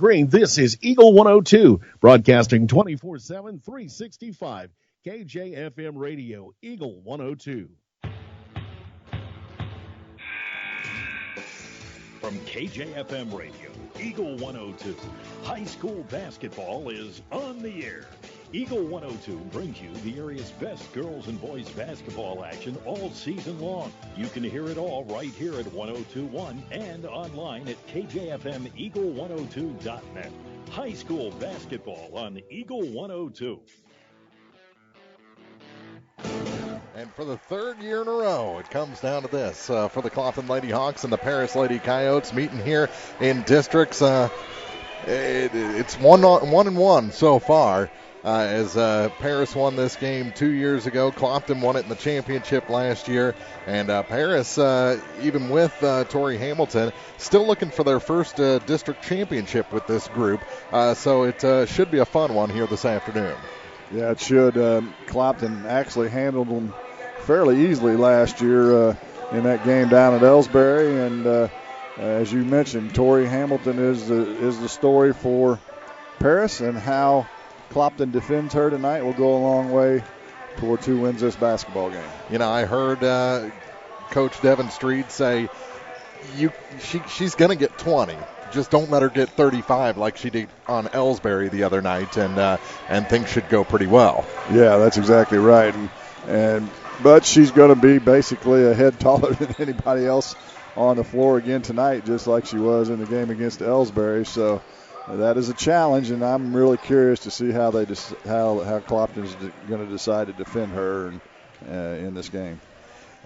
Green, this is Eagle 102, broadcasting 24/7, 365. KJFM Radio, Eagle 102. From KJFM Radio, Eagle 102, high school basketball is on the air. Eagle 102 brings you the area's best girls and boys basketball action all season long. You can hear it all right here at 102.1 and online at KJFMEagle102.net. High school basketball on Eagle 102. And for the third year in a row, it comes down to this. For the Clopton Lady Hawks and the Paris Lady Coyotes meeting here in districts. It's 1-1 so far. As Paris won this game 2 years ago. Clopton won it in the championship last year. And Paris, even with Tori Hamilton, still looking for their first district championship with this group. So it should be a fun one here this afternoon. Yeah, it should. Clopton actually handled them fairly easily last year in that game down at Ellsbury. And as you mentioned, Tori Hamilton is the story for Paris, and how Clopton defends her tonight will go a long way toward who wins this basketball game. You know, I heard Coach Devin Street say she's going to get 20. Just don't let her get 35 like she did on Ellsbury the other night, and things should go pretty well. Yeah, that's exactly right. But she's going to be basically a head taller than anybody else on the floor again tonight, just like she was in the game against Ellsbury. So that is a challenge, and I'm really curious to see how how Clopton is going to decide to defend her in this game.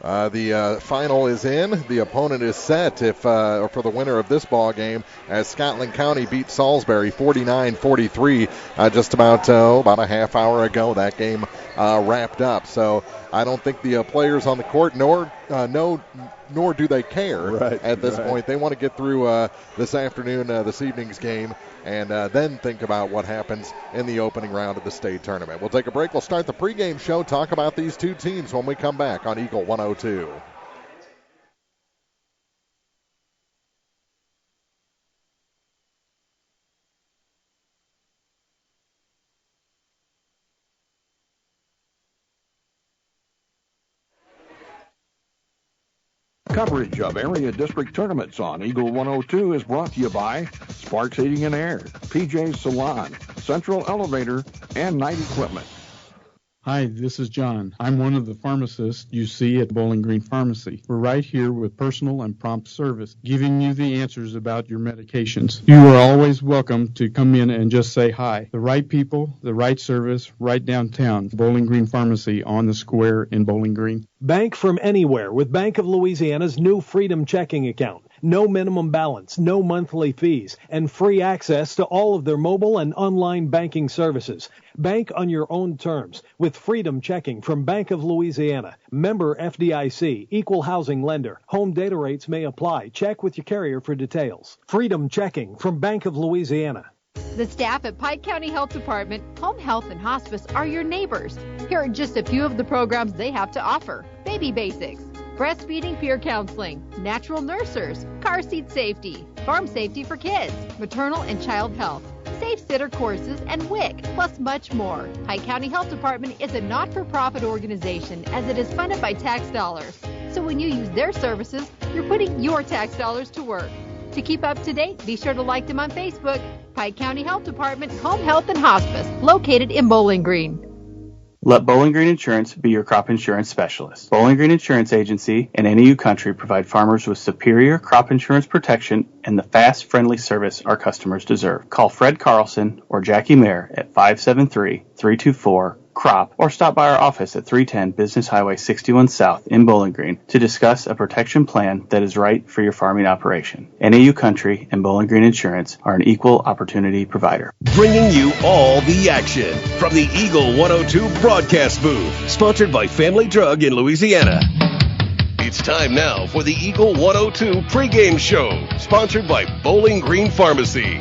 The final is in. The opponent is set for the winner of this ball game, as Scotland County beat Salisbury 49-43 just about a half hour ago. That game wrapped up. So I don't think the players on the court nor do they care at this point. They want to get through this evening's game, and then think about what happens in the opening round of the state tournament. We'll take a break. We'll start the pregame show, talk about these two teams when we come back on Eagle 102. Coverage of area district tournaments on Eagle 102 is brought to you by Sparks Heating and Air, PJ's Salon, Central Elevator, and Night Equipment. Hi, this is John. I'm one of the pharmacists you see at Bowling Green Pharmacy. We're right here with personal and prompt service, giving you the answers about your medications. You are always welcome to come in and just say hi. The right people, the right service, right downtown. Bowling Green Pharmacy on the square in Bowling Green. Bank from anywhere with Bank of Louisiana's new Freedom Checking account. No minimum balance, no monthly fees, and free access to all of their mobile and online banking services. Bank on your own terms with Freedom Checking from Bank of Louisiana. Member FDIC, equal housing lender. Home data rates may apply. Check with your carrier for details. Freedom Checking from Bank of Louisiana. The staff at Pike County Health Department, Home Health and Hospice are your neighbors. Here are just a few of the programs they have to offer. Baby Basics, breastfeeding peer counseling, natural nurses, car seat safety, farm safety for kids, maternal and child health, safe sitter courses, and WIC, plus much more. Pike County Health Department is a not-for-profit organization as it is funded by tax dollars. So when you use their services, you're putting your tax dollars to work. To keep up to date, be sure to like them on Facebook. Pike County Health Department, Home Health and Hospice, located in Bowling Green. Let Bowling Green Insurance be your crop insurance specialist. Bowling Green Insurance Agency and NAU Country provide farmers with superior crop insurance protection and the fast, friendly service our customers deserve. Call Fred Carlson or Jackie Mayer at 573-324-CROP or stop by our office at 310 Business Highway 61 South in Bowling Green to discuss a protection plan that is right for your farming operation. NAU Country and Bowling Green Insurance are an equal opportunity provider. Bringing you all the action from the Eagle 102 broadcast booth, sponsored by Family Drug in Louisiana. It's time now for the Eagle 102 pregame show, sponsored by Bowling Green Pharmacy.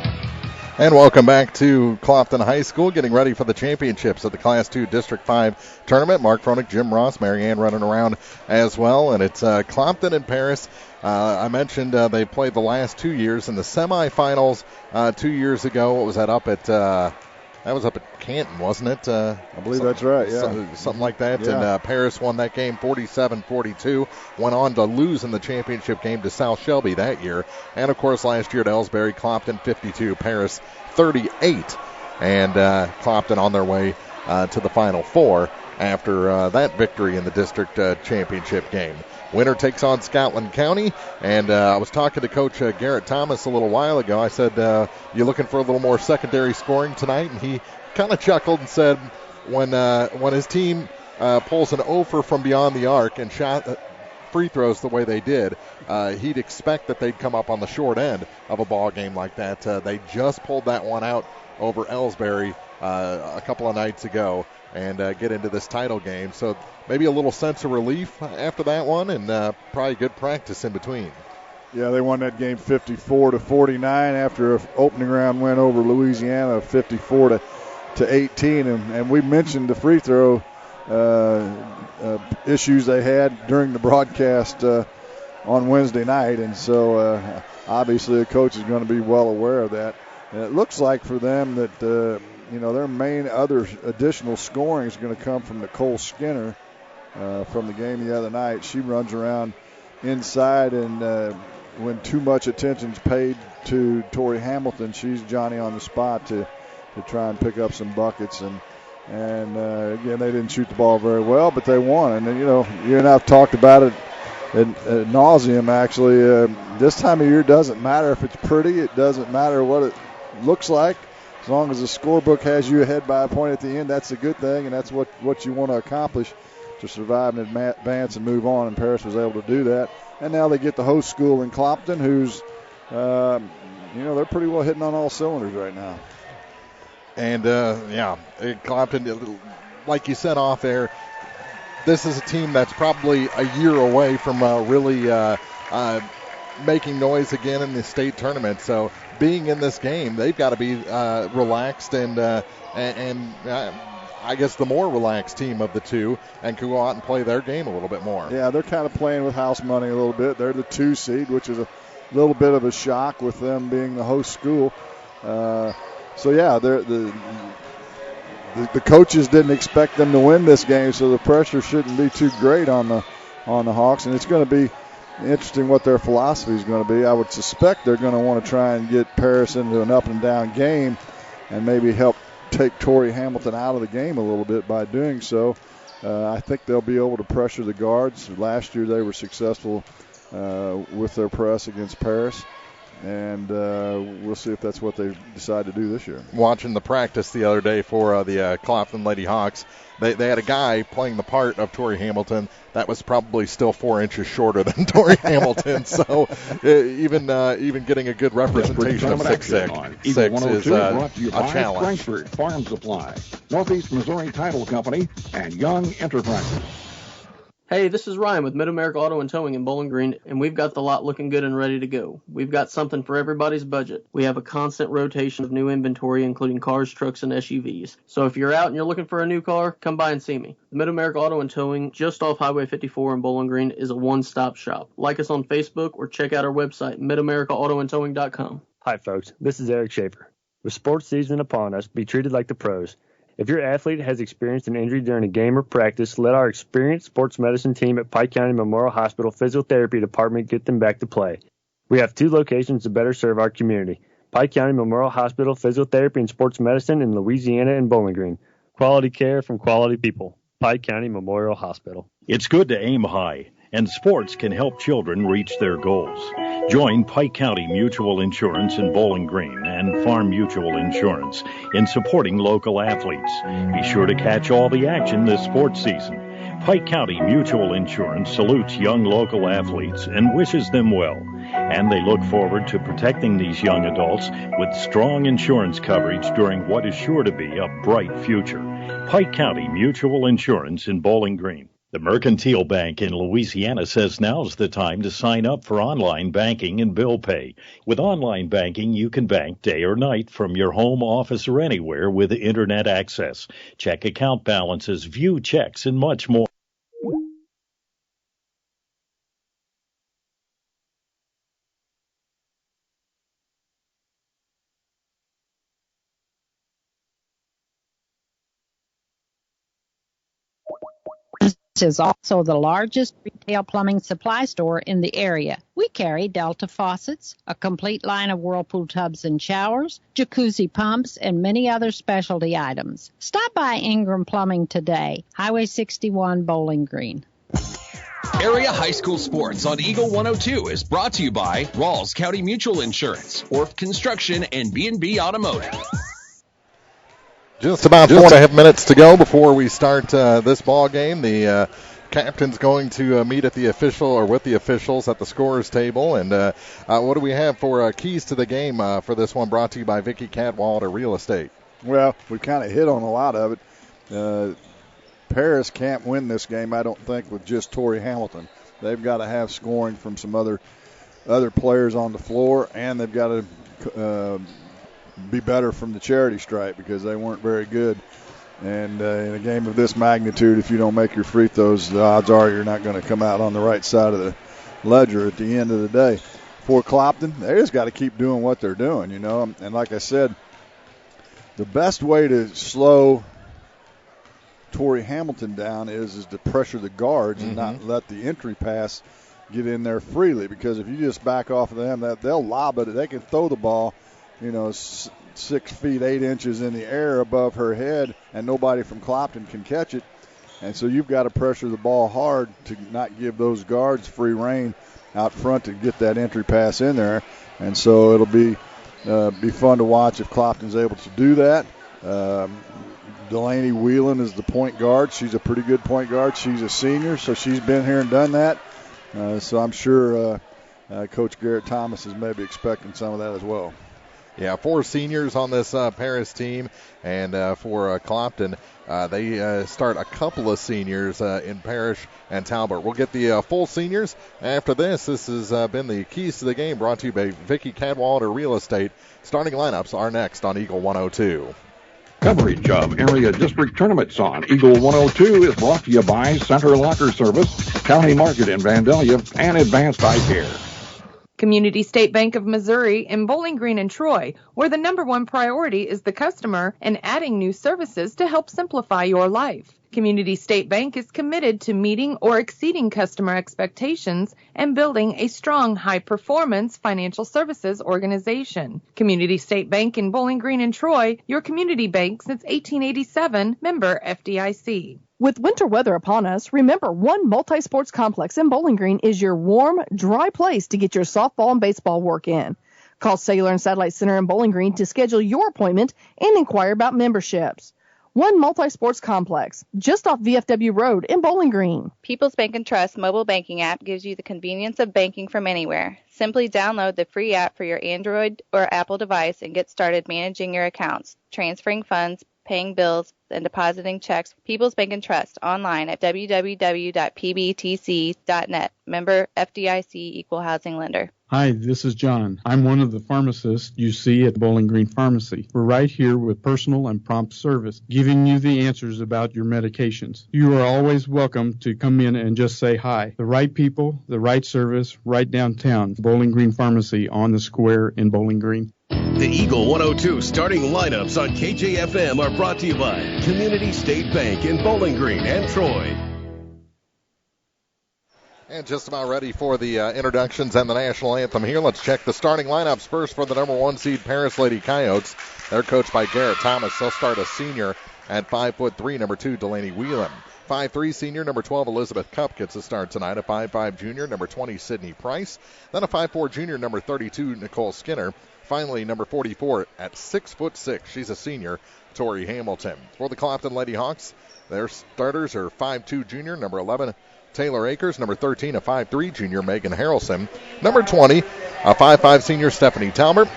And welcome back to Clopton High School, getting ready for the championships of the Class 2 District 5 tournament. Mark Froelich, Jim Ross, Mary Ann running around as well. And it's Clopton and Paris. I mentioned they played the last 2 years in the semifinals 2 years ago. What was that up at? That was up at Canton, wasn't it? I believe that's right, yeah. Something like that. Yeah. And Paris won that game 47-42. Went on to lose in the championship game to South Shelby that year. And, of course, last year at Ellsbury, Clopton 52, Paris 38. And Clopton on their way to the Final Four after that victory in the district championship game. Winner takes on Scotland County, and I was talking to Coach Garrett Thomas a little while ago. I said, you looking for a little more secondary scoring tonight? And he kind of chuckled and said when his team pulls an offer from beyond the arc and shot free throws the way they did, he'd expect that they'd come up on the short end of a ball game like that. They just pulled that one out over Ellsbury a couple of nights ago and get into this title game. So maybe a little sense of relief after that one, and probably good practice in between. Yeah, they won that game 54-49 after an opening round win over Louisiana, 54-18. And we mentioned the free throw issues they had during the broadcast on Wednesday night, and so obviously the coach is going to be well aware of that. And it looks like for them that their main other additional scoring is going to come from Nicole Skinner from the game the other night. She runs around inside, and when too much attention is paid to Tori Hamilton, she's Johnny on the spot to try and pick up some buckets. And again, they didn't shoot the ball very well, but they won. And you and I've talked about it ad nauseum, actually. This time of year doesn't matter if it's pretty. It doesn't matter what it looks like. As long as the scorebook has you ahead by a point at the end, that's a good thing, and that's what you want to accomplish to survive and advance and move on. And Paris was able to do that. And now they get the host school in Clopton, who's, they're pretty well hitting on all cylinders right now. And, Clopton, like you said off air, this is a team that's probably a year away from really making noise again in the state tournament. So being in this game, they've got to be relaxed and I guess the more relaxed team of the two, and can go out and play their game a little bit more. Yeah, they're kind of playing with house money a little bit. They're the 2 seed, which is a little bit of a shock with them being the host school. The coaches didn't expect them to win this game, so the pressure shouldn't be too great on the Hawks, and it's going to be interesting what their philosophy is going to be. I would suspect they're going to want to try and get Paris into an up and down game and maybe help take Tori Hamilton out of the game a little bit by doing so. I think they'll be able to pressure the guards. Last year they were successful with their press against Paris, and we'll see if that's what they decide to do this year. Watching the practice the other day for the Clopton Lady Hawks, they had a guy playing the part of Tori Hamilton that was probably still 4 inches shorter than Tori Hamilton. So even getting a good representation of 6'6" is a challenge. Frankfurt Farm Supply, Northeast Missouri Title Company, and Young Enterprises. Hey, this is Ryan with Mid-America Auto and Towing in Bowling Green, and we've got the lot looking good and ready to go. We've got something for everybody's budget. We have a constant rotation of new inventory, including cars, trucks, and SUVs. So if you're out and you're looking for a new car, come by and see me. The Mid-America Auto and Towing, just off Highway 54 in Bowling Green, is a one-stop shop. Like us on Facebook or check out our website, midamericaautoandtowing.com. Hi, folks. This is Eric Schaefer. With sports season upon us, be treated like the pros. If your athlete has experienced an injury during a game or practice, let our experienced sports medicine team at Pike County Memorial Hospital Physiotherapy Department get them back to play. We have 2 locations to better serve our community: Pike County Memorial Hospital Physiotherapy and Sports Medicine in Louisiana and Bowling Green. Quality care from quality people. Pike County Memorial Hospital. It's good to aim high, and sports can help children reach their goals. Join Pike County Mutual Insurance in Bowling Green and Farm Mutual Insurance in supporting local athletes. Be sure to catch all the action this sports season. Pike County Mutual Insurance salutes young local athletes and wishes them well, and they look forward to protecting these young adults with strong insurance coverage during what is sure to be a bright future. Pike County Mutual Insurance in Bowling Green. The Mercantile Bank in Louisiana says now's the time to sign up for online banking and bill pay. With online banking, you can bank day or night from your home, office, or anywhere with internet access. Check account balances, view checks, and much more. This is also the largest retail plumbing supply store in the area. We carry Delta faucets, a complete line of Whirlpool tubs and showers, jacuzzi pumps, and many other specialty items. Stop by Ingram Plumbing today, Highway 61, Bowling Green. Area High School Sports on Eagle 102 is brought to you by Rawls County Mutual Insurance, Orth Construction, and B&B Automotive. Just about 4.5 minutes to go before we start this ball game. The captain's going to meet at the official or with the officials at the scorers table. And what do we have for keys to the game for this one? Brought to you by Vicky Cadwallader Real Estate. Well, we kind of hit on a lot of it. Paris can't win this game, I don't think, with just Tori Hamilton. They've got to have scoring from some other players on the floor, and they've got to be better from the charity stripe because they weren't very good. And in a game of this magnitude, if you don't make your free throws, the odds are you're not going to come out on the right side of the ledger at the end of the day. For Clopton, they just got to keep doing what they're doing, you know. And like I said, the best way to slow Tori Hamilton down is to pressure the guards and not let the entry pass get in there freely, because if you just back off of them, they'll lob it. They can throw the ball, 6 feet 8 inches in the air above her head, and nobody from Clopton can catch it. And so you've got to pressure the ball hard to not give those guards free rein out front to get that entry pass in there. And so it'll be fun to watch if Clopton's able to do that. Delaney Whelan is the point guard. She's a pretty good point guard. She's a senior, so she's been here and done that. So I'm sure Coach Garrett Thomas is maybe expecting some of that as well. Yeah, 4 seniors on this Paris team, and for Clopton, they start a couple of seniors in Parrish and Talbot. We'll get the full seniors after this. This has been the Keys to the Game, brought to you by Vicky Cadwallader Real Estate. Starting lineups are next on Eagle 102. Coverage of area district tournaments on Eagle 102 is brought to you by Center Locker Service, County Market in Vandalia, and Advanced Eye Care. Community State Bank of Missouri in Bowling Green and Troy, where the #1 priority is the customer and adding new services to help simplify your life. Community State Bank is committed to meeting or exceeding customer expectations and building a strong, high-performance financial services organization. Community State Bank in Bowling Green and Troy, your community bank since 1887, member FDIC. With winter weather upon us, remember One Multi-Sports Complex in Bowling Green is your warm, dry place to get your softball and baseball work in. Call Cellular and Satellite Center in Bowling Green to schedule your appointment and inquire about memberships. One Multi-Sports Complex, just off VFW Road in Bowling Green. People's Bank and Trust mobile banking app gives you the convenience of banking from anywhere. Simply download the free app for your Android or Apple device and get started managing your accounts, transferring funds, paying bills, and depositing checks. People's Bank and Trust online at www.pbtc.net. Member FDIC, Equal Housing Lender. Hi, this is John. I'm one of the pharmacists you see at Bowling Green Pharmacy. We're right here with personal and prompt service, giving you the answers about your medications. You are always welcome to come in and just say hi. The right people, the right service, right downtown. Bowling Green Pharmacy on the square in Bowling Green. The Eagle 102 starting lineups on KJFM are brought to you by Community State Bank in Bowling Green and Troy. And just about ready for the introductions and the national anthem here. Let's check the starting lineups first for the #1 seed Paris Lady Coyotes. They're coached by Garrett Thomas. They'll start a senior at 5'3", number 2, Delaney Whelan. 5'3" senior, number 12, Elizabeth Cup gets a start tonight. A 5'5" junior, number 20, Sydney Price. Then a 5'4" junior, number 32, Nicole Skinner. Finally, number 44 at 6'6", she's a senior, Tori Hamilton. For the Clopton Lady Hawks, their starters are 5'2" junior, number 11, Taylor Akers. Number 13, a 5'3" junior, Megan Harrelson. Number 20, a 5'5" senior, Stephanie Talbert.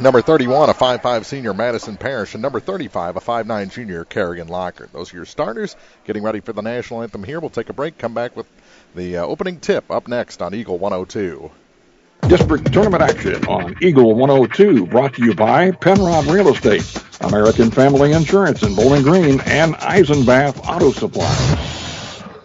Number 31, a 5'5 senior, Madison Parrish. And number 35, a 5'9 junior, Kerrigan Lockard. Those are your starters. Getting ready for the national anthem here. We'll take a break, come back with the opening tip up next on Eagle 102. District tournament action on Eagle 102, brought to you by Penrod Real Estate, American Family Insurance in Bowling Green, and Eisenbath Auto Supply.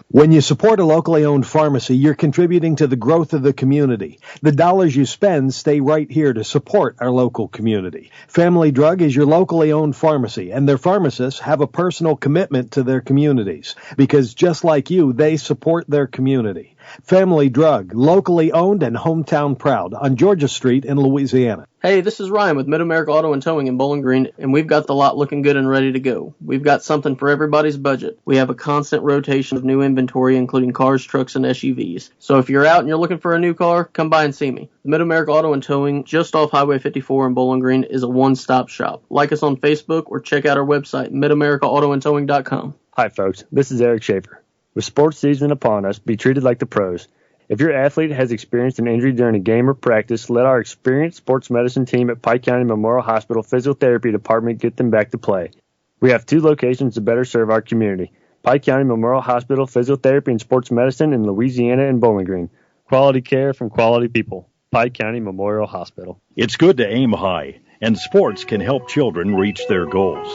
When you support a locally owned pharmacy, you're contributing to the growth of the community. The dollars you spend stay right here to support our local community. Family Drug is your locally owned pharmacy, and their pharmacists have a personal commitment to their communities, because just like you, they support their community. Family Drug, locally owned and hometown proud, on Georgia Street in Louisiana. Hey, this is Ryan with Mid-America Auto and Towing in Bowling Green, and we've got the lot looking good and ready to go. We've got something for everybody's budget. We have a constant rotation of new inventory, including cars, trucks, and SUVs. So if you're out and you're looking for a new car, come by and see me. The Mid-America Auto and Towing, just off Highway 54 in Bowling Green, is a one-stop shop. Like us on Facebook or check out our website, midamericaautoandtowing.com. Hi, folks. This is Eric Schaefer. With sports season upon us, be treated like the pros. If your athlete has experienced an injury during a game or practice, let our experienced sports medicine team at Pike County Memorial Hospital Physiotherapy Department get them back to play. We have 2 locations to better serve our community: Pike County Memorial Hospital Physiotherapy and Sports Medicine in Louisiana and Bowling Green. Quality care from quality people. Pike County Memorial Hospital. It's good to aim high, and sports can help children reach their goals.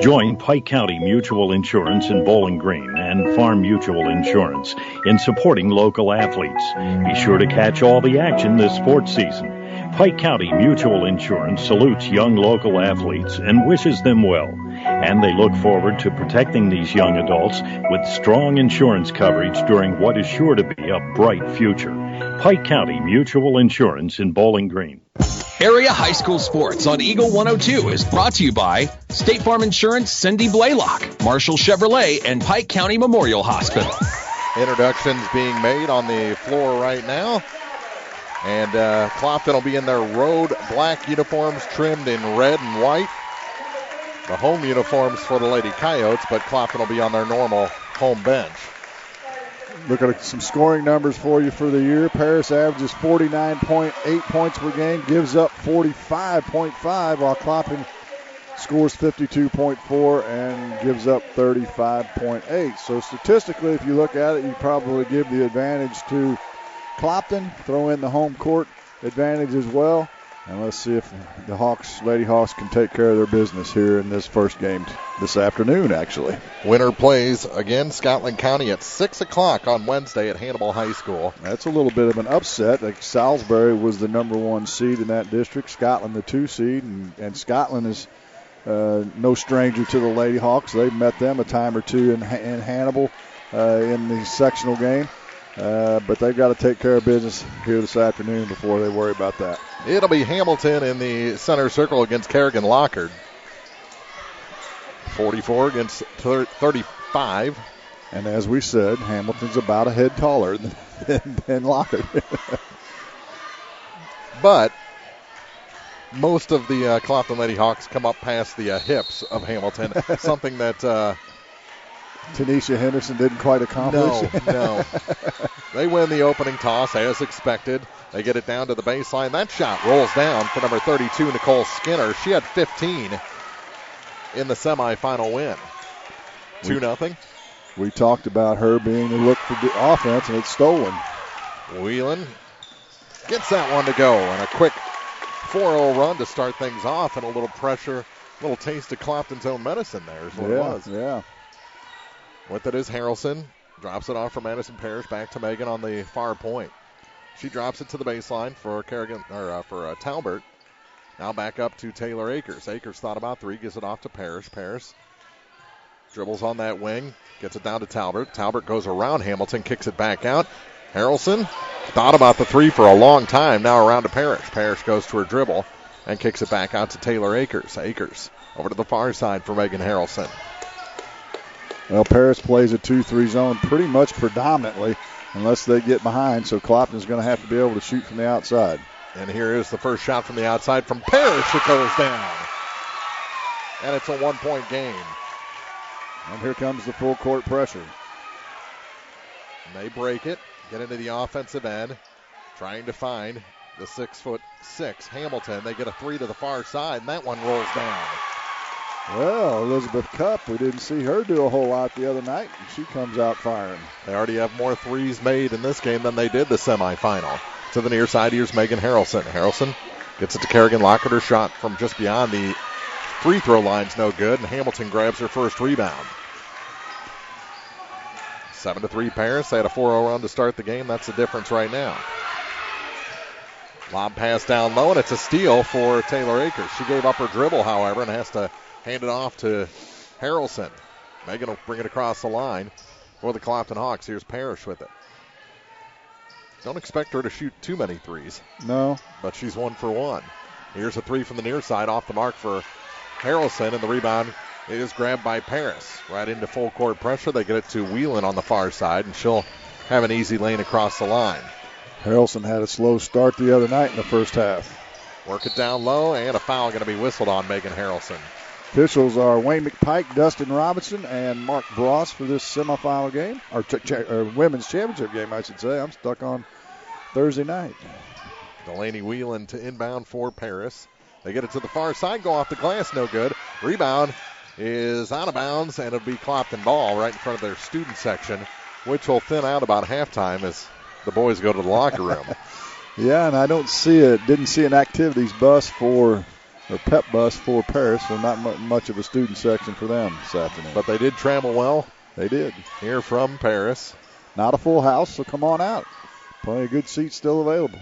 Join Pike County Mutual Insurance in Bowling Green and Farm Mutual Insurance in supporting local athletes. Be sure to catch all the action this sports season. Pike County Mutual Insurance salutes young local athletes and wishes them well. And they look forward to protecting these young adults with strong insurance coverage during what is sure to be a bright future. Pike County Mutual Insurance in Bowling Green. Area High School Sports on Eagle 102 is brought to you by State Farm Insurance, Cindy Blaylock, Marshall Chevrolet, and Pike County Memorial Hospital. Introductions being made on the floor right now. And Clopton will be in their road black uniforms trimmed in red and white. The home uniforms for the Lady Coyotes, but Clopton will be on their normal home bench. Look at some scoring numbers for you for the year. Paris averages 49.8 points per game, gives up 45.5, while Clopton scores 52.4 and gives up 35.8. So statistically, if you look at it, you probably give the advantage to Clopton. Throw in the home court advantage as well. And let's see if the Lady Hawks can take care of their business here in this first game this afternoon, actually. Winner plays again, Scotland County at 6 o'clock on Wednesday at Hannibal High School. That's a little bit of an upset. Like Salisbury was the number 1 seed in that district, Scotland the 2 seed, and Scotland is no stranger to the Lady Hawks. They've met them a time or two in Hannibal in the sectional game. But they've got to take care of business here this afternoon before they worry about that. It'll be Hamilton in the center circle against Kerrigan Lockard. 44 against 35. And as we said, Hamilton's about a head taller than Lockard. But most of the Clopton Lady Hawks come up past the hips of Hamilton, something that Tanisha Henderson didn't quite accomplish. No. They win the opening toss as expected. They get it down to the baseline. That shot rolls down for number 32, Nicole Skinner. She had 15 in the semifinal win. 2-0. We talked about her being the look for the offense, and it's stolen. Whelan gets that one to go, and a quick 4-0 run to start things off, and a little pressure, a little taste of Clopton's own medicine there is what it was. Yeah. With it is Harrelson. Drops it off for Madison Parrish. Back to Megan on the far point. She drops it to the baseline for Talbert. Now back up to Taylor Akers. Akers thought about 3. Gives it off to Parrish. Parrish dribbles on that wing. Gets it down to Talbert. Talbert goes around Hamilton. Kicks it back out. Harrelson thought about the 3 for a long time. Now around to Parrish. Parrish goes to her dribble and kicks it back out to Taylor Akers. Akers over to the far side for Megan Harrelson. Well, Paris plays a 2-3 zone pretty much predominantly unless they get behind, so Clopton's going to have to be able to shoot from the outside. And here is the first shot from the outside from Parrish. It goes down. And it's a 1-point game. And here comes the full court pressure. And they break it, get into the offensive end, trying to find the 6'6" Hamilton. They get a 3 to the far side, and that one rolls down. Well, Elizabeth Cupp, we didn't see her do a whole lot the other night, and she comes out firing. They already have more threes made in this game than they did the semifinal. To the near side, here's Megan Harrelson. Harrelson gets it to Kerrigan Lockett. Her shot from just beyond the free throw line's no good, and Hamilton grabs her first rebound. 7-3 Paris. They had a 4-0 run to start the game. That's the difference right now. Lob pass down low, and it's a steal for Taylor Akers. She gave up her dribble, however, and has to hand it off to Harrelson. Megan will bring it across the line for the Clopton Hawks. Here's Parrish with it. Don't expect her to shoot too many threes. No. But she's 1 for 1. Here's a 3 from the near side off the mark for Harrelson, and the rebound is grabbed by Paris. Right into full court pressure. They get it to Whelan on the far side, and she'll have an easy lane across the line. Harrelson had a slow start the other night in the first half. Work it down low, and a foul going to be whistled on Megan Harrelson. Officials are Wayne McPike, Dustin Robinson, and Mark Bross for this semifinal game, or women's championship game, I should say. I'm stuck on Thursday night. Delaney Whelan to inbound for Paris. They get it to the far side, go off the glass, no good. Rebound is out of bounds, and it'll be Clopton ball right in front of their student section, which will thin out about halftime as the boys go to the locker room. Yeah, and I didn't see an activities bus or pep bus for Paris, so not much of a student section for them this afternoon. But they did travel well. They did. Here from Paris. Not a full house, so come on out. Plenty of good seats still available.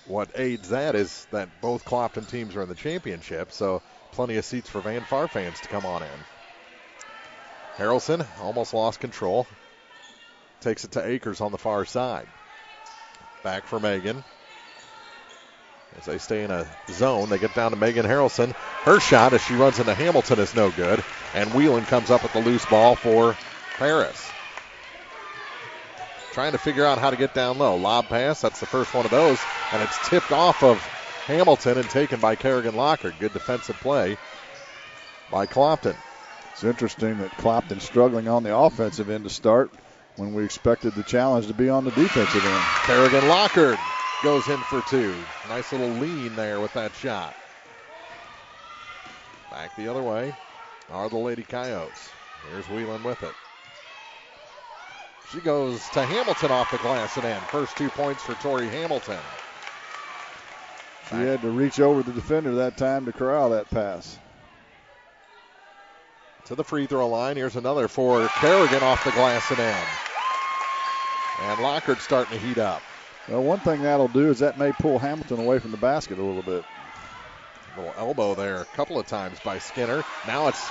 What aids that is that both Clopton teams are in the championship, so plenty of seats for Van Far fans to come on in. Harrelson almost lost control. Takes it to Akers on the far side. Back for Megan. As they stay in a zone, they get down to Megan Harrelson. Her shot as she runs into Hamilton is no good. And Whelan comes up with the loose ball for Paris. Trying to figure out how to get down low. Lob pass, that's the first one of those. And it's tipped off of Hamilton and taken by Kerrigan Lockard. Good defensive play by Clopton. It's interesting that Clopton's struggling on the offensive end to start when we expected the challenge to be on the defensive end. Kerrigan Lockard goes in for 2. Nice little lean there with that shot. Back the other way are the Lady Coyotes. Here's Whelan with it. She goes to Hamilton off the glass and in. First 2 points for Tori Hamilton. She had to reach over the defender that time to corral that pass. To the free throw line. Here's another for Kerrigan off the glass and in. And Lockard's starting to heat up. Well, one thing that'll do is that may pull Hamilton away from the basket a little bit. A little elbow there a couple of times by Skinner. Now it's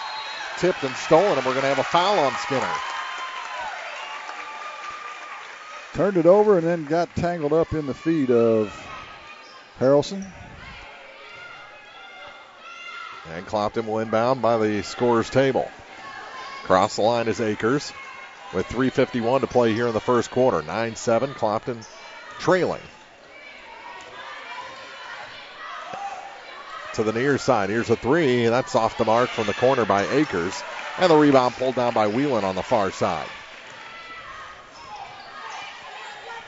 tipped and stolen, and we're going to have a foul on Skinner. Turned it over and then got tangled up in the feet of Harrelson. And Clopton will inbound by the scorer's table. Across the line is Akers with 3:51 to play here in the first quarter. 9-7, Clopton trailing. To the near side, here's a 3, and that's off the mark from the corner by Akers. And the rebound pulled down by Whelan on the far side.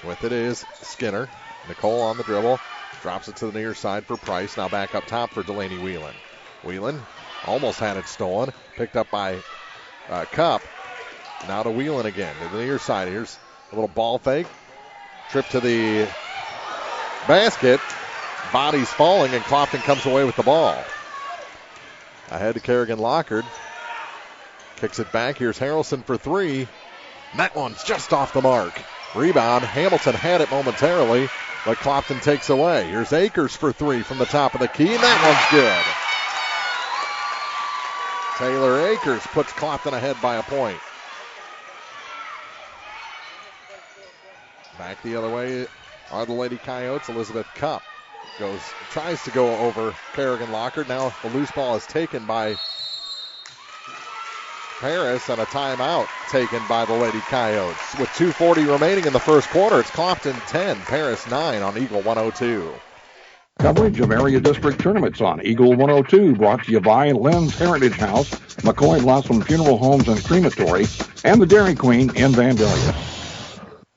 With it is Skinner. Nicole on the dribble. Drops it to the near side for Price. Now back up top for Delaney Whelan. Whelan almost had it stolen. Picked up by Cupp. Now to Whelan again. To the near side. Here's a little ball fake. Trip to the basket. Body's falling, and Clopton comes away with the ball. Ahead to Kerrigan Lockard. Kicks it back. Here's Harrelson for 3. And that one's just off the mark. Rebound. Hamilton had it momentarily, but Clopton takes away. Here's Akers for 3 from the top of the key, and that one's good. Taylor Akers puts Clopton ahead by a point. Back the other way are the Lady Coyotes. Elizabeth Cupp tries to go over Kerrigan Lockard. Now the loose ball is taken by Paris, and a timeout taken by the Lady Coyotes. With 2:40 remaining in the first quarter, it's Clopton 10, Paris 9 on Eagle 102. Coverage of area district tournaments on Eagle 102, brought to you by Lynn's Heritage House, McCoy Blossom Funeral Homes and Crematory, and the Dairy Queen in Vandalia.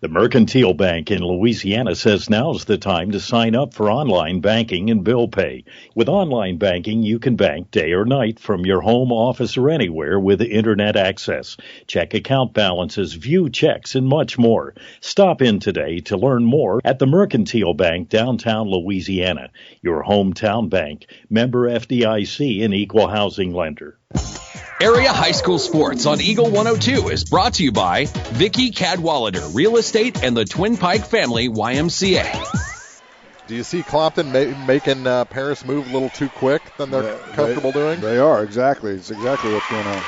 The Mercantile Bank in Louisiana says now's the time to sign up for online banking and bill pay. With online banking, you can bank day or night from your home, office, or anywhere with internet access. Check account balances, view checks, and much more. Stop in today to learn more at the Mercantile Bank, downtown Louisiana. Your hometown bank, member FDIC, and equal housing lender. Area High School Sports on Eagle 102 is brought to you by Vicky Cadwallader Real Estate and the Twin Pike Family YMCA. Do you see Clopton making Paris move a little too quick than they're comfortable doing? They are, exactly. It's exactly what's going on.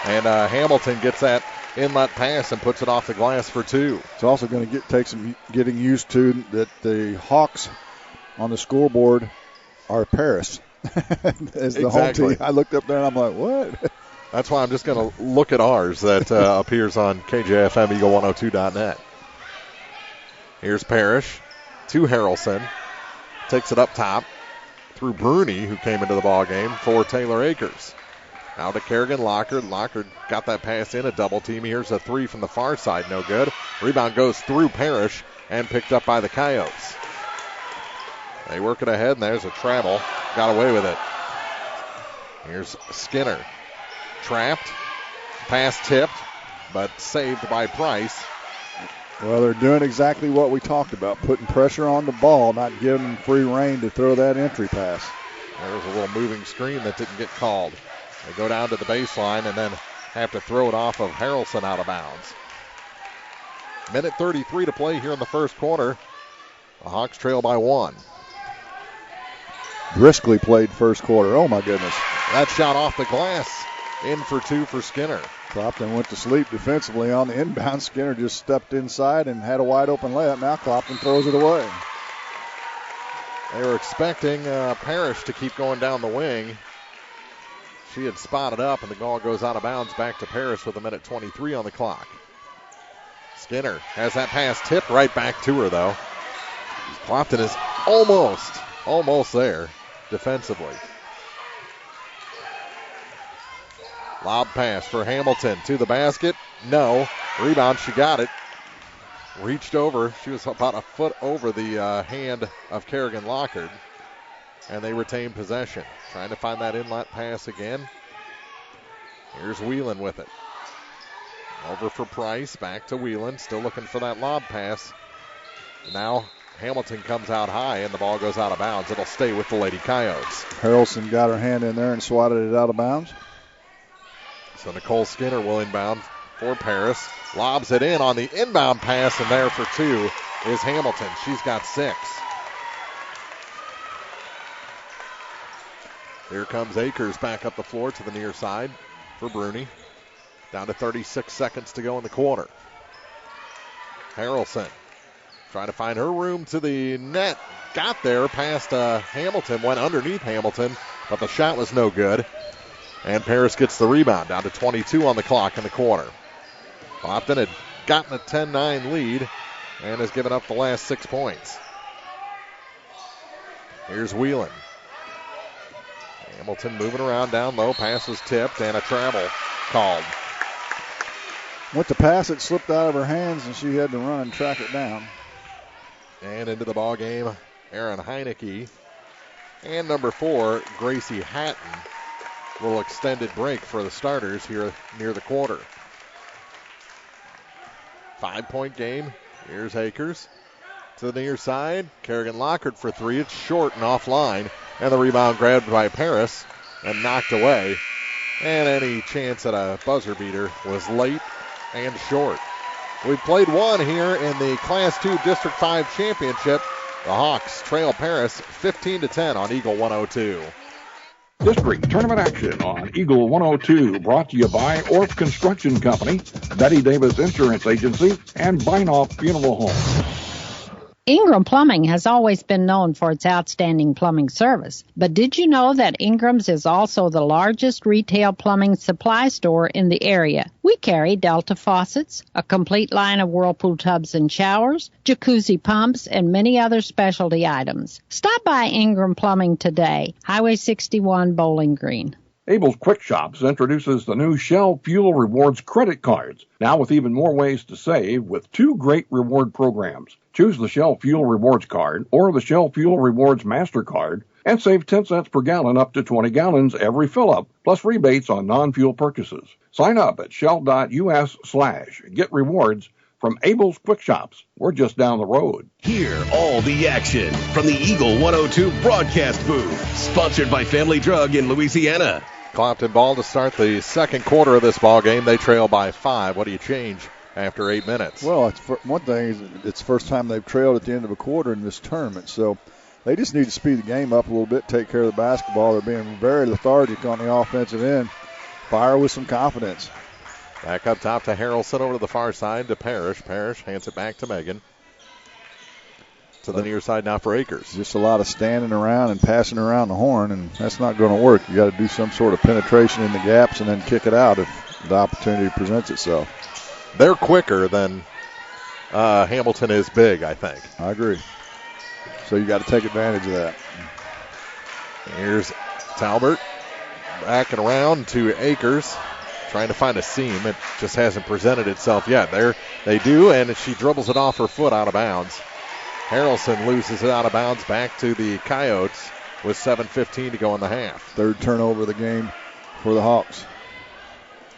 And Hamilton gets that inlet pass and puts it off the glass for 2. It's also going to take some getting used to that the Hawks on the scoreboard are Paris. As the home team. I looked up there and I'm like, what? That's why I'm just going to look at ours that appears on KJFM Eagle102.net. Here's Parrish to Harrelson. Takes it up top through Bruni, who came into the ball game for Taylor Akers. Now to Kerrigan Lockard. Lockard got that pass in, a double team. Here's a 3 from the far side, no good. Rebound goes through Parrish and picked up by the Coyotes. They work it ahead, and there's a travel. Got away with it. Here's Skinner. Trapped. Pass tipped, but saved by Price. Well, they're doing exactly what we talked about, putting pressure on the ball, not giving them free rein to throw that entry pass. There's a little moving screen that didn't get called. They go down to the baseline and then have to throw it off of Harrelson out of bounds. Minute 33 to play here in the first quarter. The Hawks trail by 1. Briskly played first quarter. Oh, my goodness. That shot off the glass. In for 2 for Skinner. Clopton went to sleep defensively on the inbound. Skinner just stepped inside and had a wide open layup. Now Clopton throws it away. They were expecting Parrish to keep going down the wing. She had spotted up, and the ball goes out of bounds back to Parrish with a minute 23 on the clock. Skinner has that pass tipped right back to her, though. Clopton is almost there defensively. Lob pass for Hamilton to the basket. No. Rebound, she got it. Reached over. She was about a foot over the hand of Kerrigan Lockard. And they retain possession. Trying to find that inlet pass again. Here's Whelan with it. Over for Price. Back to Whelan. Still looking for that lob pass. Now Hamilton comes out high and the ball goes out of bounds. It'll stay with the Lady Coyotes. Harrelson got her hand in there and swatted it out of bounds. So Nicole Skinner will inbound for Paris. Lobs it in on the inbound pass, and there for 2 is Hamilton. She's got 6. Here comes Akers back up the floor to the near side for Bruni. Down to 36 seconds to go in the quarter. Harrelson trying to find her room to the net. Got there past Hamilton, went underneath Hamilton, but the shot was no good. And Paris gets the rebound, down to 22 on the clock in the quarter. Clopton had gotten a 10-9 lead and has given up the last 6 points. Here's Whelan. Hamilton moving around down low, pass was tipped, and a travel called. Went to pass, it slipped out of her hands, and she had to run and track it down. And into the ball game, Aaron Heineke. And number 4, Gracie Hatton. Little extended break for the starters here near the quarter. 5-point game. Here's Akers to the near side. Kerrigan Lockard for 3. It's short and offline. And the rebound grabbed by Paris and knocked away. And any chance at a buzzer beater was late and short. We played one here in the Class 2 District 5 Championship. The Hawks trail Paris 15-10 on Eagle 102. District tournament action on Eagle 102, brought to you by Orff Construction Company, Betty Davis Insurance Agency, and Binoff Funeral Home. Ingram Plumbing has always been known for its outstanding plumbing service. But did you know that Ingram's is also the largest retail plumbing supply store in the area? We carry Delta faucets, a complete line of Whirlpool tubs and showers, jacuzzi pumps, and many other specialty items. Stop by Ingram Plumbing today, Highway 61, Bowling Green. Abel's Quick Shops introduces the new Shell Fuel Rewards credit cards, now with even more ways to save with 2 great reward programs. Choose the Shell Fuel Rewards card or the Shell Fuel Rewards MasterCard and save 10 cents per gallon up to 20 gallons every fill-up, plus rebates on non-fuel purchases. Sign up at shell.us/get-rewards from Abel's Quick Shops. We're just down the road. Hear all the action from the Eagle 102 broadcast booth, sponsored by Family Drug in Louisiana. Clopton ball to start the second quarter of this ball game. They trail by 5. What do you change after 8 minutes? Well, one thing is it's the first time they've trailed at the end of a quarter in this tournament, so they just need to speed the game up a little bit, take care of the basketball. They're being very lethargic on the offensive end. Fire with some confidence. Back up top to Harrelson, over to the far side to Parrish. Parrish hands it back to Megan. To the near side now for Akers. Just a lot of standing around and passing around the horn, and that's not going to work. You got to do some sort of penetration in the gaps and then kick it out if the opportunity presents itself. They're quicker than Hamilton is big, I think. I agree. So you got to take advantage of that. Here's Talbert back and around to Akers, trying to find a seam. It just hasn't presented itself yet. There they do, and she dribbles it off her foot out of bounds. Harrelson loses it out of bounds back to the Coyotes with 7:15 to go in the half. Third turnover of the game for the Hawks.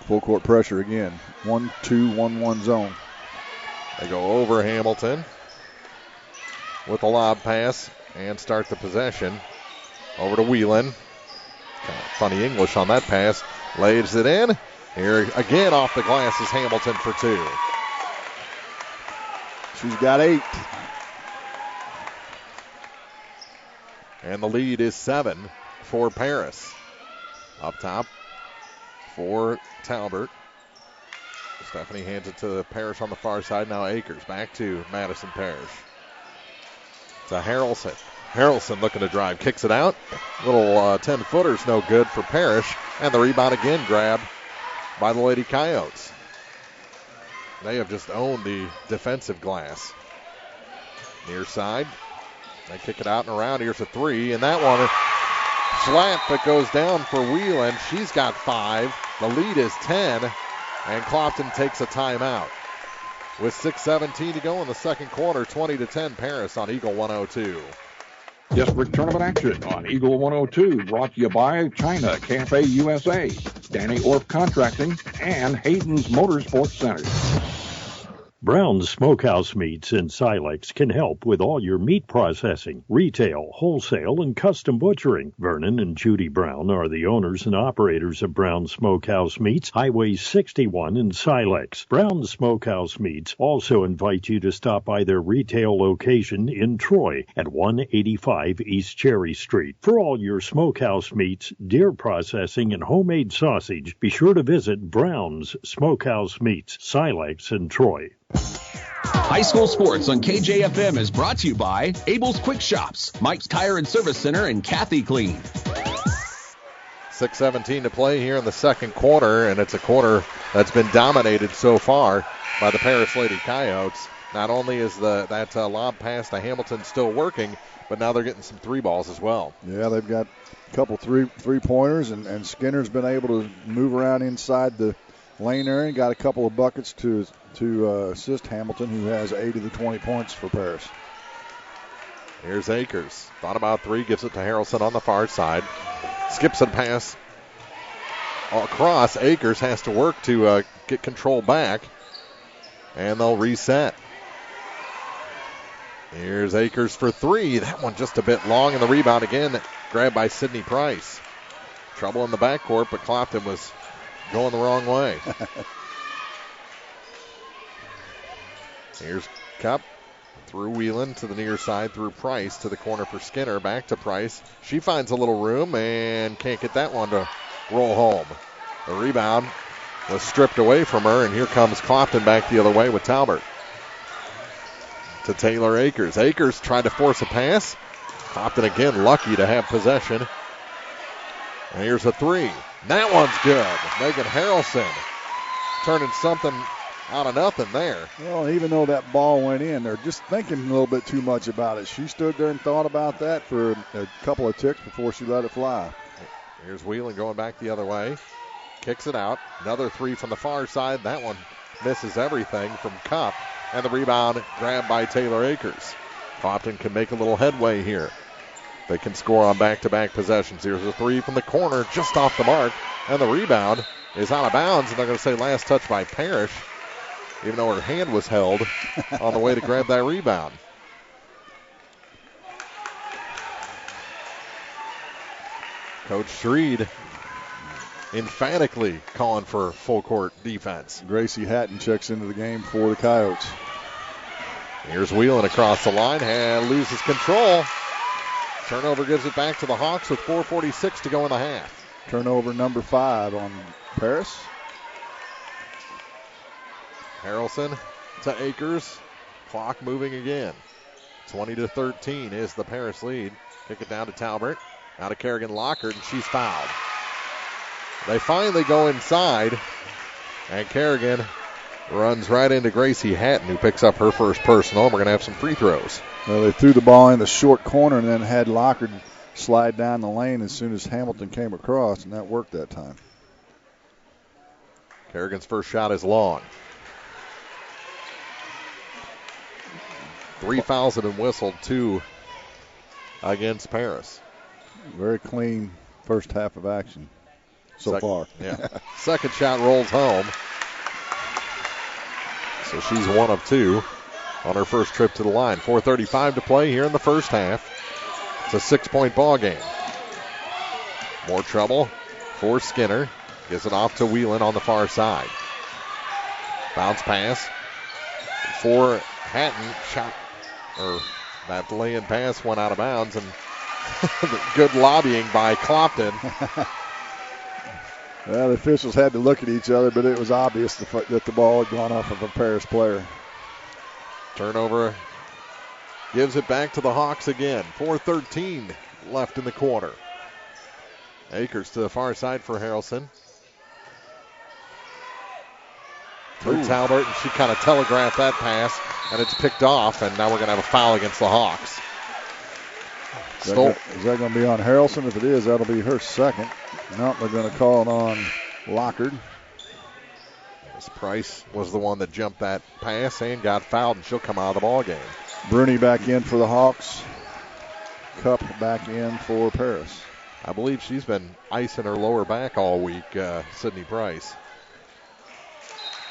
Full court pressure again. 1-2-1-1 zone. They go over Hamilton with a lob pass and start the possession. Over to Whelan. Kind of funny English on that pass. Lays it in. Here again off the glass is Hamilton for 2. She's got 8. And the lead is 7 for Paris. Up top for Talbert. Stephanie hands it to Parrish on the far side. Now Akers back to Madison Parrish. To Harrelson. Harrelson looking to drive. Kicks it out. Little 10-footer's no good for Parrish. And the rebound again grabbed by the Lady Coyotes. They have just owned the defensive glass. Near side. They kick it out and around. Here's a 3. And that one flat but goes down for Whelan. She's got 5. The lead is 10. And Clopton takes a timeout. With 6:17 to go in the second quarter, 20-10 Paris on Eagle 102. District Tournament action on Eagle 102, brought to you by China Cafe USA, Danny Orff Contracting, and Hayden's Motorsports Center. Brown's Smokehouse Meats in Silex can help with all your meat processing, retail, wholesale, and custom butchering. Vernon and Judy Brown are the owners and operators of Brown's Smokehouse Meats, Highway 61 in Silex. Brown's Smokehouse Meats also invite you to stop by their retail location in Troy at 185 East Cherry Street. For all your smokehouse meats, deer processing, and homemade sausage, be sure to visit Brown's Smokehouse Meats, Silex and Troy. High school sports on KJFM is brought to you by Abel's Quick Shops, Mike's Tire and Service Center, and Kathy Clean. 6:17 to play here in the second quarter, and it's a quarter that's been dominated so far by the Paris Lady Coyotes. Not only is that lob pass to Hamilton still working, but now they're getting some 3 balls as well. Yeah, they've got a couple three-pointers, and Skinner's been able to move around inside the lane area. Got a couple of buckets to assist Hamilton, who has 8 of the 20 points for Paris. Here's Akers. Thought about 3, gives it to Harrelson on the far side. Skips a pass across. Akers has to work to get control back, and they'll reset. Here's Akers for 3. That one just a bit long, and the rebound again grabbed by Sydney Price. Trouble in the backcourt, but Clopton was going the wrong way. Here's Cup through Whelan to the near side, through Price to the corner for Skinner. Back to Price. She finds a little room and can't get that one to roll home. The rebound was stripped away from her, and here comes Clopton back the other way with Talbert. To Taylor Akers. Akers tried to force a pass. Clopton again lucky to have possession. And here's a 3. That one's good. Megan Harrelson turning something out of nothing there. Well, even though that ball went in, they're just thinking a little bit too much about it. She stood there and thought about that for a couple of ticks before she let it fly. Here's Whelan going back the other way. Kicks it out. Another three from the far side. That one misses everything from Cup. And the rebound grabbed by Taylor Akers. Clopton can make a little headway here. They can score on back-to-back possessions. Here's a three from the corner, just off the mark. And the rebound is out of bounds. And they're going to say last touch by Parrish, even though her hand was held on the way to grab that rebound. Coach Schreed emphatically calling for full court defense. Gracie Hatton checks into the game for the Coyotes. Here's Whelan across the line and loses control. Turnover gives it back to the Hawks with 4:46 to go in the half. Turnover number 5 on Paris. Harrelson to Akers. Clock moving again. 20-13 is the Paris lead. Kick it down to Talbert. Out of Kerrigan Lockhart, and she's fouled. They finally go inside, and Kerrigan runs right into Gracie Hatton, who picks up her first personal. We're going to have some free throws. Well, they threw the ball in the short corner and then had Lockhart slide down the lane as soon as Hamilton came across, and that worked that time. Kerrigan's first shot is long. 3 fouls have been whistled, 2 against Paris. Very clean first half of action so far. Yeah. Second shot rolls home. So she's 1 of 2 on her first trip to the line. 4:35 to play here in the first half. It's a 6-point ball game. More trouble for Skinner. Gives it off to Whelan on the far side. Bounce pass for Hatton. Shot, or that lay-in pass went out of bounds, and good lobbying by Clopton. Well, the officials had to look at each other, but it was obvious that the ball had gone off of a Paris player. Turnover gives it back to the Hawks again. 4:13 left in the quarter. Akers to the far side for Harrelson. To Talbert, and she kind of telegraphed that pass, and it's picked off, and now we're going to have a foul against the Hawks. Is that going to be on Harrelson? If it is, that'll be her second. No, they're going to call it on Lockhart. This Price was the one that jumped that pass and got fouled, and she'll come out of the ball game. Bruni back in for the Hawks. Cup back in for Paris. I believe she's been icing her lower back all week, Sydney Price.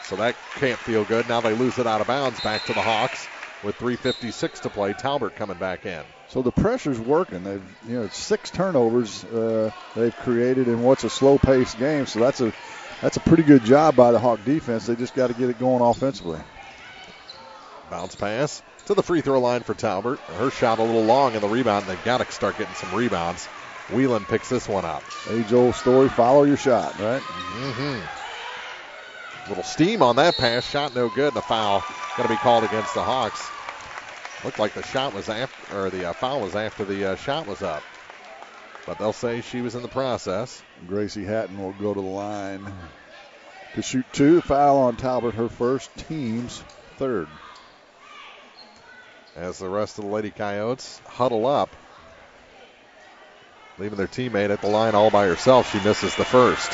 So that can't feel good. Now they lose it out of bounds back to the Hawks with 3:56 to play. Talbert coming back in. So the pressure's working. They've 6 turnovers they've created in what's a slow-paced game. So that's a pretty good job by the Hawk defense. They just got to get it going offensively. Bounce pass to the free throw line for Talbert. Her shot a little long in the rebound. They've got to start getting some rebounds. Whelan picks this one up. Age-old story, follow your shot, right? Mm-hmm. Little steam on that pass. Shot no good. The foul going to be called against the Hawks. Looked like the shot was after, or the foul was after the shot was up. But they'll say she was in the process. Gracie Hatton will go to the line to shoot 2. Foul on Talbert, her first, team's third. As the rest of the Lady Coyotes huddle up, leaving their teammate at the line all by herself. She misses the first.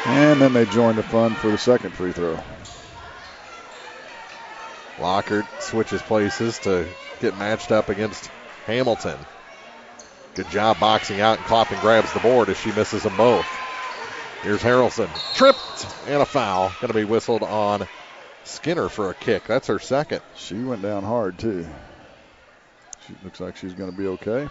And then they join the fun for the second free throw. Lockhart switches places to get matched up against Hamilton. Good job boxing out, and Clopton grabs the board as she misses them both. Here's Harrelson. Tripped, and a foul. Going to be whistled on Skinner for a kick. That's her second. She went down hard, too. She looks like she's going to be okay.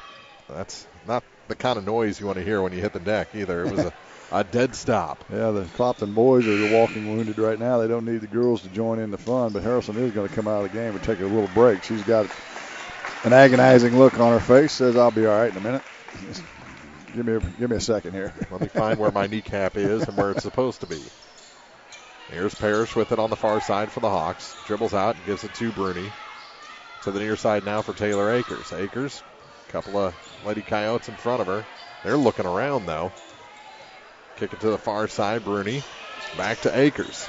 That's not the kind of noise you want to hear when you hit the deck either. It was a dead stop. Yeah, the Clopton boys are walking wounded right now. They don't need the girls to join in the fun, but Harrelson is going to come out of the game and take a little break. She's got an agonizing look on her face. Says, I'll be all right in a minute. Give me a second here. Let me find where my kneecap is and where it's supposed to be. Here's Parrish with it on the far side for the Hawks. Dribbles out and gives it to Bruni. To the near side now for Taylor Akers. Akers, a couple of Lady Coyotes in front of her. They're looking around, though. Kick it to the far side. Bruni back to Akers.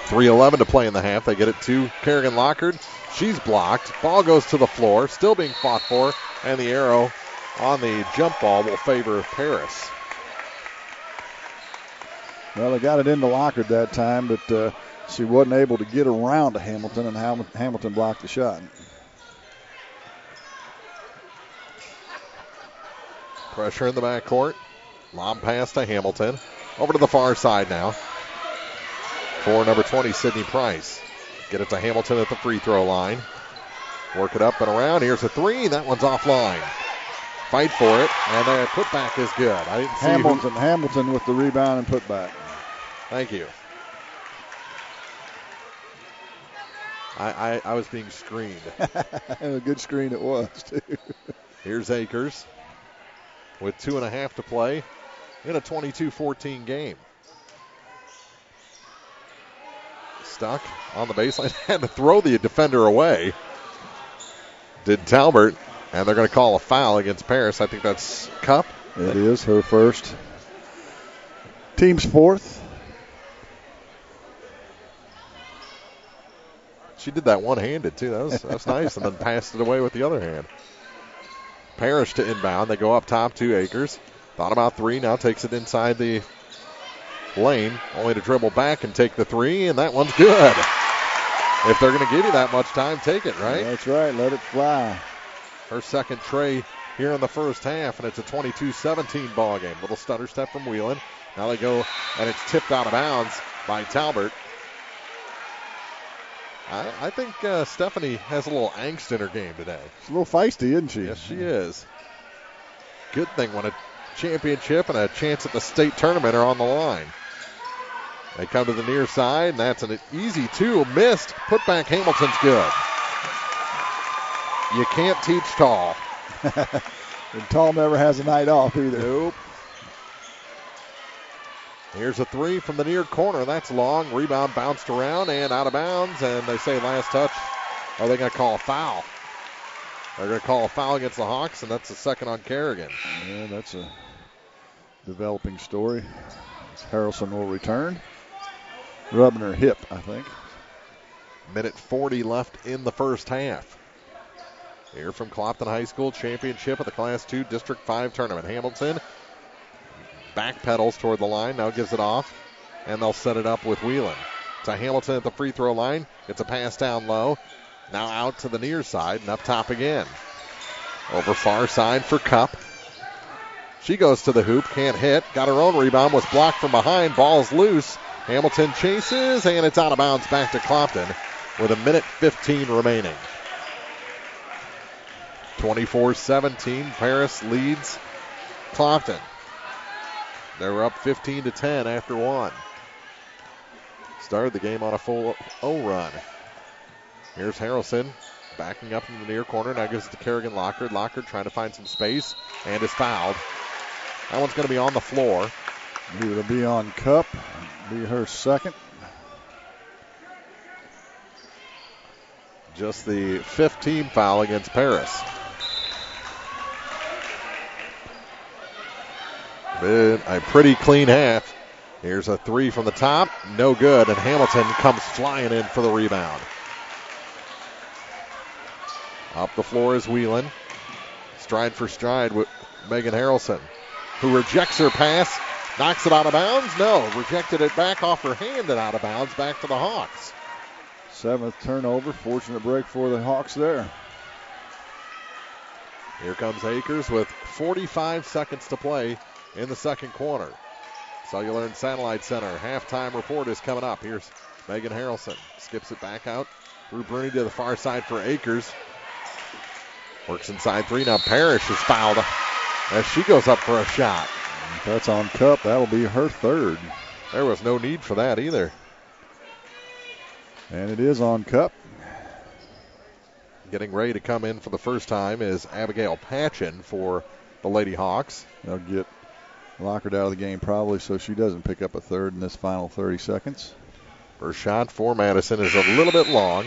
3:11 to play in the half. They get it to Kerrigan Lockhart. She's blocked. Ball goes to the floor. Still being fought for. And the arrow on the jump ball will favor Paris. Well, they got it into Lockard that time, but she wasn't able to get around to Hamilton, and Hamilton blocked the shot. Pressure in the backcourt. Lob pass to Hamilton. Over to the far side now. For number 20, Sydney Price. Get it to Hamilton at the free throw line. Work it up and around. Here's a three. That one's offline. Fight for it, and the putback is good. I didn't see Hamilton with the rebound and putback. Thank you. I was being screened. And a good screen it was, too. Here's Akers with 2.5 to play in a 22-14 game. Stuck on the baseline. Had to throw the defender away. Did Talbert, and they're going to call a foul against Paris. I think that's Cup. It is her first. Team's fourth. She did that one-handed, too. That was nice, and then passed it away with the other hand. Parrish to inbound. They go up top to Akers. Thought about three. Now takes it inside the lane. Only to dribble back and take the three, and that one's good. If they're going to give you that much time, take it, right? That's right. Let it fly. Her second tray here in the first half, and it's a 22-17 ball game. Little stutter step from Whelan. Now they go, and it's tipped out of bounds by Talbert. I think Stephanie has a little angst in her game today. She's a little feisty, isn't she? Yes, she is. Good thing when a championship and a chance at the state tournament are on the line. They come to the near side, and that's an easy two. Missed. Put back. Hamilton's good. You can't teach tall. And tall never has a night off either. Nope. Here's a three from the near corner. That's long. Rebound bounced around and out of bounds. And they say last touch. Are they going to call a foul? They're going to call a foul against the Hawks, and that's the second on Kerrigan. Yeah, that's a developing story. Harrelson will return. Rubbing her hip, I think. Minute 40 left in the first half. Here from Clopton High School, championship of the Class 2 District 5 tournament. Hamilton backpedals toward the line, now gives it off, and they'll set it up with Whelan. To Hamilton at the free throw line. It's a pass down low. Now out to the near side and up top again. Over far side for Cup. She goes to the hoop, can't hit. Got her own rebound, was blocked from behind. Ball's loose. Hamilton chases, and it's out of bounds back to Clopton with a minute 15 remaining. 24-17, Paris leads Clopton. They were up 15-10 after one. Started the game on a full 0 run. Here's Harrelson backing up in the near corner. Now gives it to Kerrigan Lockard. Lockard trying to find some space and is fouled. That one's going to be on the floor. It'll be on Cup. Be her second. Just the 5th team foul against Paris. Been a pretty clean half. Here's a three from the top. No good, and Hamilton comes flying in for the rebound. Up the floor is Whelan. Stride for stride with Megan Harrelson, who rejects her pass. Knocks it out of bounds? No. Rejected it back off her hand and out of bounds. Back to the Hawks. 7th turnover. Fortunate break for the Hawks there. Here comes Akers with 45 seconds to play in the second quarter. Cellular and Satellite Center. Halftime report is coming up. Here's Megan Harrelson. Skips it back out through Bruni to the far side for Akers. Works inside three. Now Parrish is fouled as she goes up for a shot. That's on Cup. That'll be her third. There was no need for that either. And it is on Cup. Getting ready to come in for the first time is Abigail Patchen for the Lady Hawks. They'll get Lockard out of the game probably so she doesn't pick up a third in this final 30 seconds. First shot for Madison is a little bit long.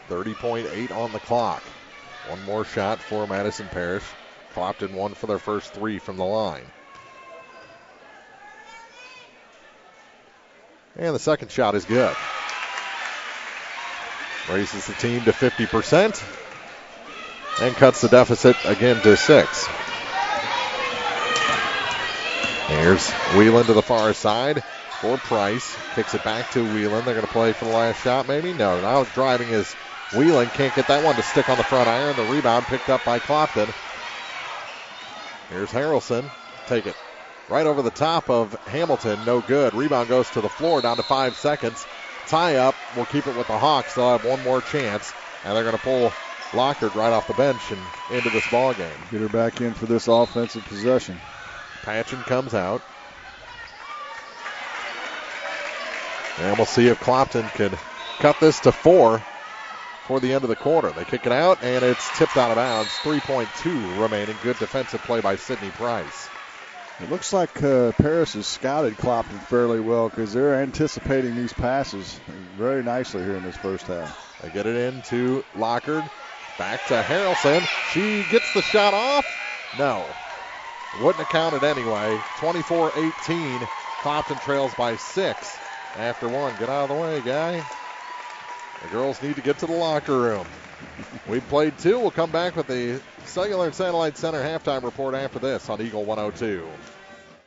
.8 on the clock. One more shot for Madison Parrish. Clopton won for their first three from the line. And the second shot is good. raises the team to 50% and cuts the deficit again to 6. Here's Whelan to the far side for Price. Kicks it back to Whelan. They're going to play for the last shot, maybe? No. Now driving is Whelan. Can't get that one to stick on the front iron. The rebound picked up by Clopton. Here's Harrelson. Take it right over the top of Hamilton. No good. Rebound goes to the floor, down to 5 seconds. Tie up. We'll keep it with the Hawks. They'll have one more chance. And they're going to pull Lockard right off the bench and into this ball game. Get her back in for this offensive possession. Patchen comes out. And we'll see if Clopton can cut this to 4 for the end of the quarter. They kick it out, and it's tipped out of bounds. 3.2 remaining. Good defensive play by Sidney Price. It looks like Paris has scouted Clopton fairly well because they're anticipating these passes very nicely here in this first half. They get it into Lockard. Back to Harrelson. She gets the shot off. No. Wouldn't have counted anyway. 24-18. Clopton trails by 6 after 1. Get out of the way, guy. The girls need to get to the locker room. We've played 2. We'll come back with the Cellular and Satellite Center halftime report after this on Eagle 102.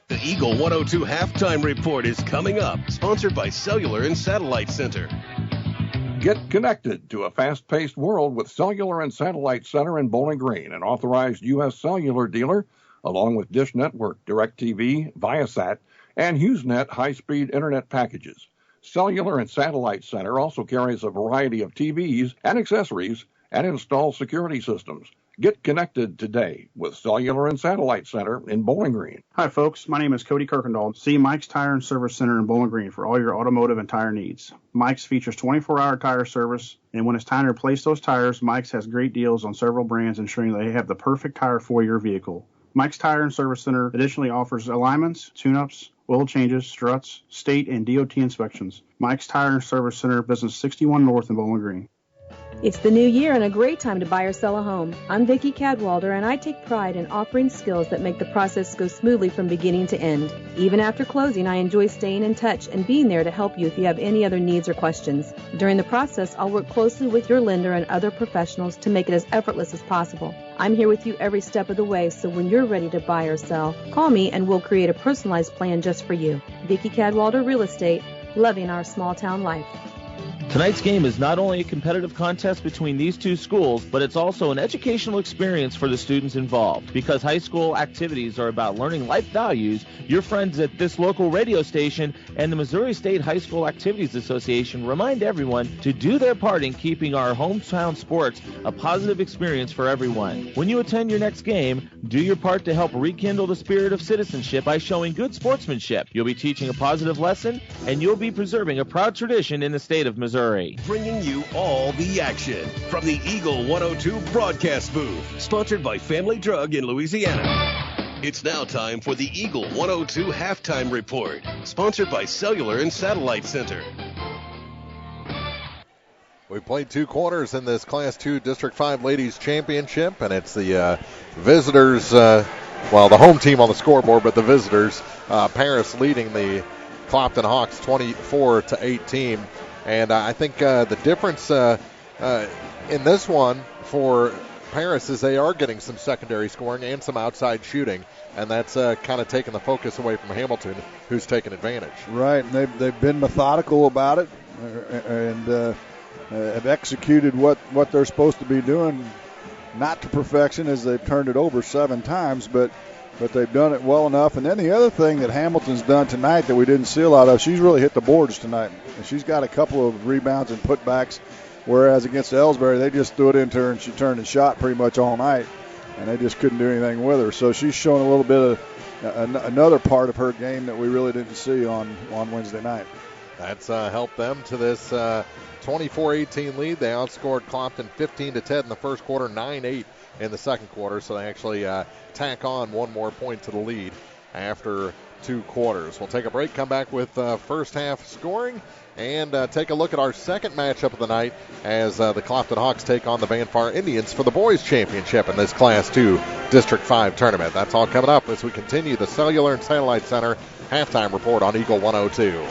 The Eagle 102 halftime report is coming up, sponsored by Cellular and Satellite Center. Get connected to a fast-paced world with Cellular and Satellite Center in Bowling Green, an authorized U.S. cellular dealer, along with Dish Network, DirecTV, Viasat, and HughesNet high-speed internet packages. Cellular and Satellite Center also carries a variety of TVs and accessories and installs security systems. Get connected today with Cellular and Satellite Center in Bowling Green. Hi, folks. My name is Cody Kirkendall. See Mike's Tire and Service Center in Bowling Green for all your automotive and tire needs. Mike's features 24-hour tire service, and when it's time to replace those tires, Mike's has great deals on several brands, ensuring they have the perfect tire for your vehicle. Mike's Tire and Service Center additionally offers alignments, tune-ups, oil changes, struts, state and DOT inspections. Mike's Tire and Service Center, business 61 North in Bowling Green. It's the new year and a great time to buy or sell a home. I'm Vicki Cadwalder, and I take pride in offering skills that make the process go smoothly from beginning to end. Even after closing, I enjoy staying in touch and being there to help you if you have any other needs or questions. During the process, I'll work closely with your lender and other professionals to make it as effortless as possible. I'm here with you every step of the way, so when you're ready to buy or sell, call me and we'll create a personalized plan just for you. Vicki Cadwalder Real Estate, loving our small town life. Tonight's game is not only a competitive contest between these two schools, but it's also an educational experience for the students involved. Because high school activities are about learning life values, your friends at this local radio station and the Missouri State High School Activities Association remind everyone to do their part in keeping our hometown sports a positive experience for everyone. When you attend your next game, do your part to help rekindle the spirit of citizenship by showing good sportsmanship. You'll be teaching a positive lesson, and you'll be preserving a proud tradition in the state of Missouri. Bringing you all the action from the Eagle 102 broadcast booth, sponsored by Family Drug in Louisiana. It's now time for the Eagle 102 halftime report, sponsored by Cellular and Satellite Center. We played 2 quarters in this Class 2 District 5 Ladies Championship, and it's the visitors, the home team on the scoreboard, but the visitors, Paris leading the Clopton Hawks 24-18. And I think the difference in this one for Paris is they are getting some secondary scoring and some outside shooting, and that's kind of taking the focus away from Hamilton, who's taken advantage. Right, and they've been methodical about it and have executed what they're supposed to be doing, not to perfection as they've turned it over 7 times, but they've done it well enough. And then the other thing that Hamilton's done tonight that we didn't see a lot of, she's really hit the boards tonight. And she's got a couple of rebounds and putbacks, whereas against Ellsbury, they just threw it into her and she turned and shot pretty much all night, and they just couldn't do anything with her. So she's showing a little bit of another part of her game that we really didn't see on Wednesday night. That's helped them to this 24-18 lead. They outscored Clopton 15-10 in the first quarter, 9-8 in the second quarter, so they actually tack on one more point to the lead after 2 quarters. We'll take a break, come back with first half scoring, and take a look at our second matchup of the night as the Clopton Hawks take on the Vanfar Indians for the boys championship in this Class 2 District 5 tournament. That's all coming up as we continue the Cellular and Satellite Center halftime report on Eagle 102.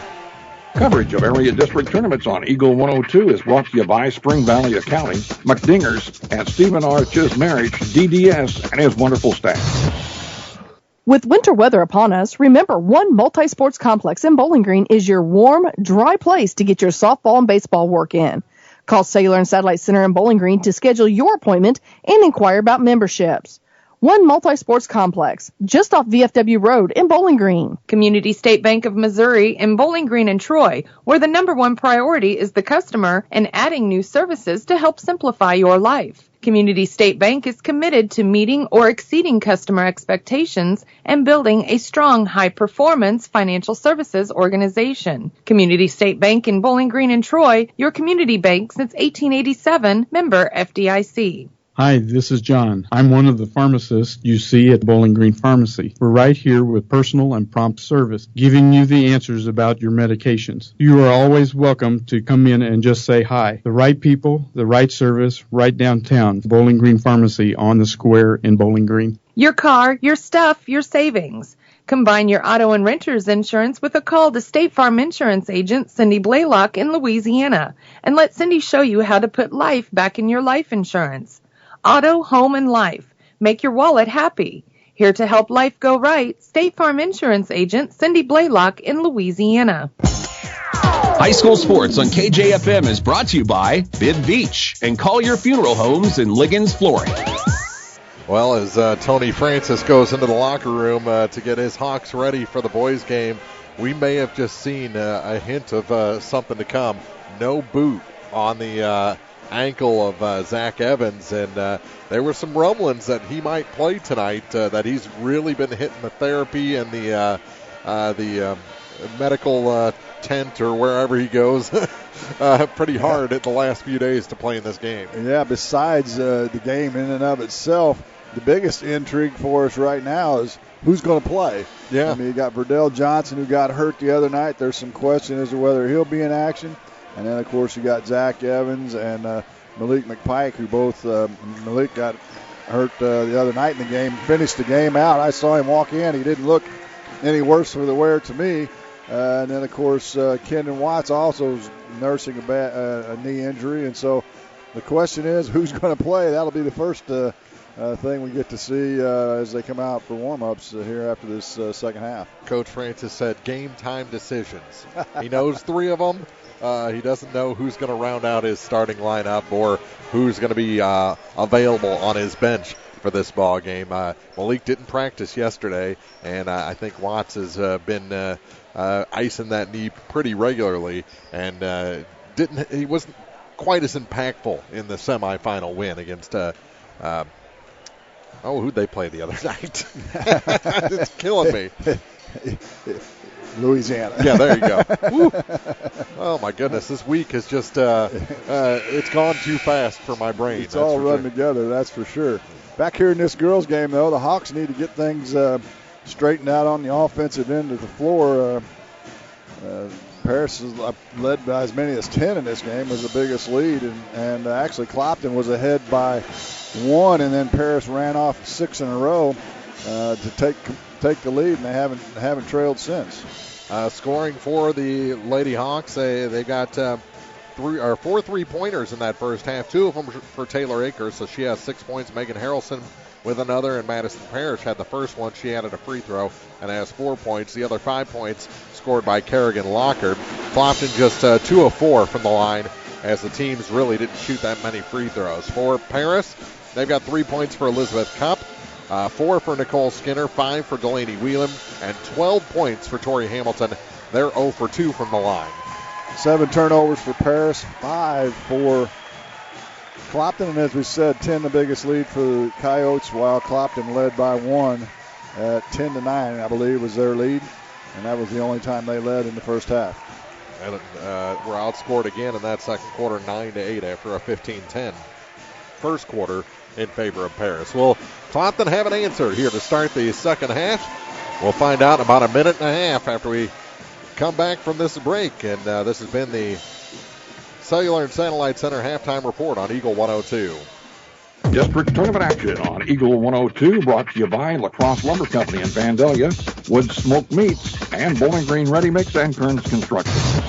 Coverage of area district tournaments on Eagle 102 is brought to you by Spring Valley Accounting, McDingers, and Stephen Arch's Marriage, DDS, and his wonderful staff. With winter weather upon us, remember one multi-sports complex in Bowling Green is your warm, dry place to get your softball and baseball work in. Call Cellular and Satellite Center in Bowling Green to schedule your appointment and inquire about memberships. One multi-sports complex, just off VFW Road in Bowling Green. Community State Bank of Missouri in Bowling Green and Troy, where the number one priority is the customer and adding new services to help simplify your life. Community State Bank is committed to meeting or exceeding customer expectations and building a strong, high-performance financial services organization. Community State Bank in Bowling Green and Troy, your community bank since 1887, member FDIC. Hi, this is John. I'm one of the pharmacists you see at Bowling Green Pharmacy. We're right here with personal and prompt service, giving you the answers about your medications. You are always welcome to come in and just say hi. The right people, the right service, right downtown. Bowling Green Pharmacy on the square in Bowling Green. Your car, your stuff, your savings. Combine your auto and renter's insurance with a call to State Farm Insurance agent Cindy Blaylock in Louisiana, and let Cindy show you how to put life back in your life insurance. Auto, home, and life. Make your wallet happy. Here to help life go right, State Farm Insurance agent Cindy Blaylock in Louisiana. High school sports on KJFM is brought to you by Bid Beach and Collier Funeral Homes in Liggins Flooring. Well, as Tony Francis goes into the locker room to get his Hawks ready for the boys' game, we may have just seen a hint of something to come. No boot on the ankle of Zach Evans, and there were some rumblings that he might play tonight, that he's really been hitting the therapy and the medical tent or wherever he goes pretty hard at the last few days to play in this game. Yeah, besides the game in and of itself, the biggest intrigue for us right now is who's going to play. Yeah. I mean, you got Verdell Johnson, who got hurt the other night. There's some question as to whether he'll be in action. And then, of course, you got Zach Evans and Malik McPike, who both Malik got hurt the other night in the game, finished the game out. I saw him walk in. He didn't look any worse for the wear to me. And then, of course, Kendon Watts also is nursing a knee injury. And so the question is, who's going to play? That'll be the first thing we get to see as they come out for warm-ups here after this second half. Coach Francis said game time decisions. He knows three of them. He doesn't know who's going to round out his starting lineup or who's going to be available on his bench for this ball game. Malik didn't practice yesterday, and I think Watts has been icing that knee pretty regularly, and he wasn't quite as impactful in the semifinal win against who'd they play the other night? It's killing me. Louisiana. Yeah, there you go. Woo. Oh, my goodness. This week is just, it's gone too fast for my brain. It's all run together, that's for sure. Back here in this girls' game, though, the Hawks need to get things straightened out on the offensive end of the floor. Paris is led by as many as 10 in this game, was the biggest lead. And actually, Clopton was ahead by 1, and then Paris ran off 6 in a row to take the lead, and they haven't trailed since. Scoring for the Lady Hawks, they got 4 3-pointers in that first half. 2 of them for Taylor Akers, so she has 6 points. Megan Harrelson with another, and Madison Parrish had the first one. She added a free throw and has 4 points. The other 5 points scored by Kerrigan Lockard. Clopton just 2 of 4 from the line, as the teams really didn't shoot that many free throws. For Paris, they've got 3 points for Elizabeth Cup, 4 for Nicole Skinner, 5 for Delaney Whelan, and 12 points for Tori Hamilton. They're 0 for 2 from the line. 7 turnovers for Paris, 5 for Clopton, and as we said, 10 the biggest lead for the Coyotes, while Clopton led by 1 at 10-9, I believe, was their lead, and that was the only time they led in the first half. And were outscored again in that second quarter, 9-8 after a 15-10 first quarter in favor of Paris. Will Clopton have an answer here to start the second half? We'll find out in about a minute and a half after we come back from this break. And this has been the Cellular and Satellite Center halftime report on Eagle 102. District Tournament action on Eagle 102, brought to you by Lacrosse Lumber Company in Vandalia, Wood Smoke Meats, and Bowling Green Ready Mix and Kearns Construction.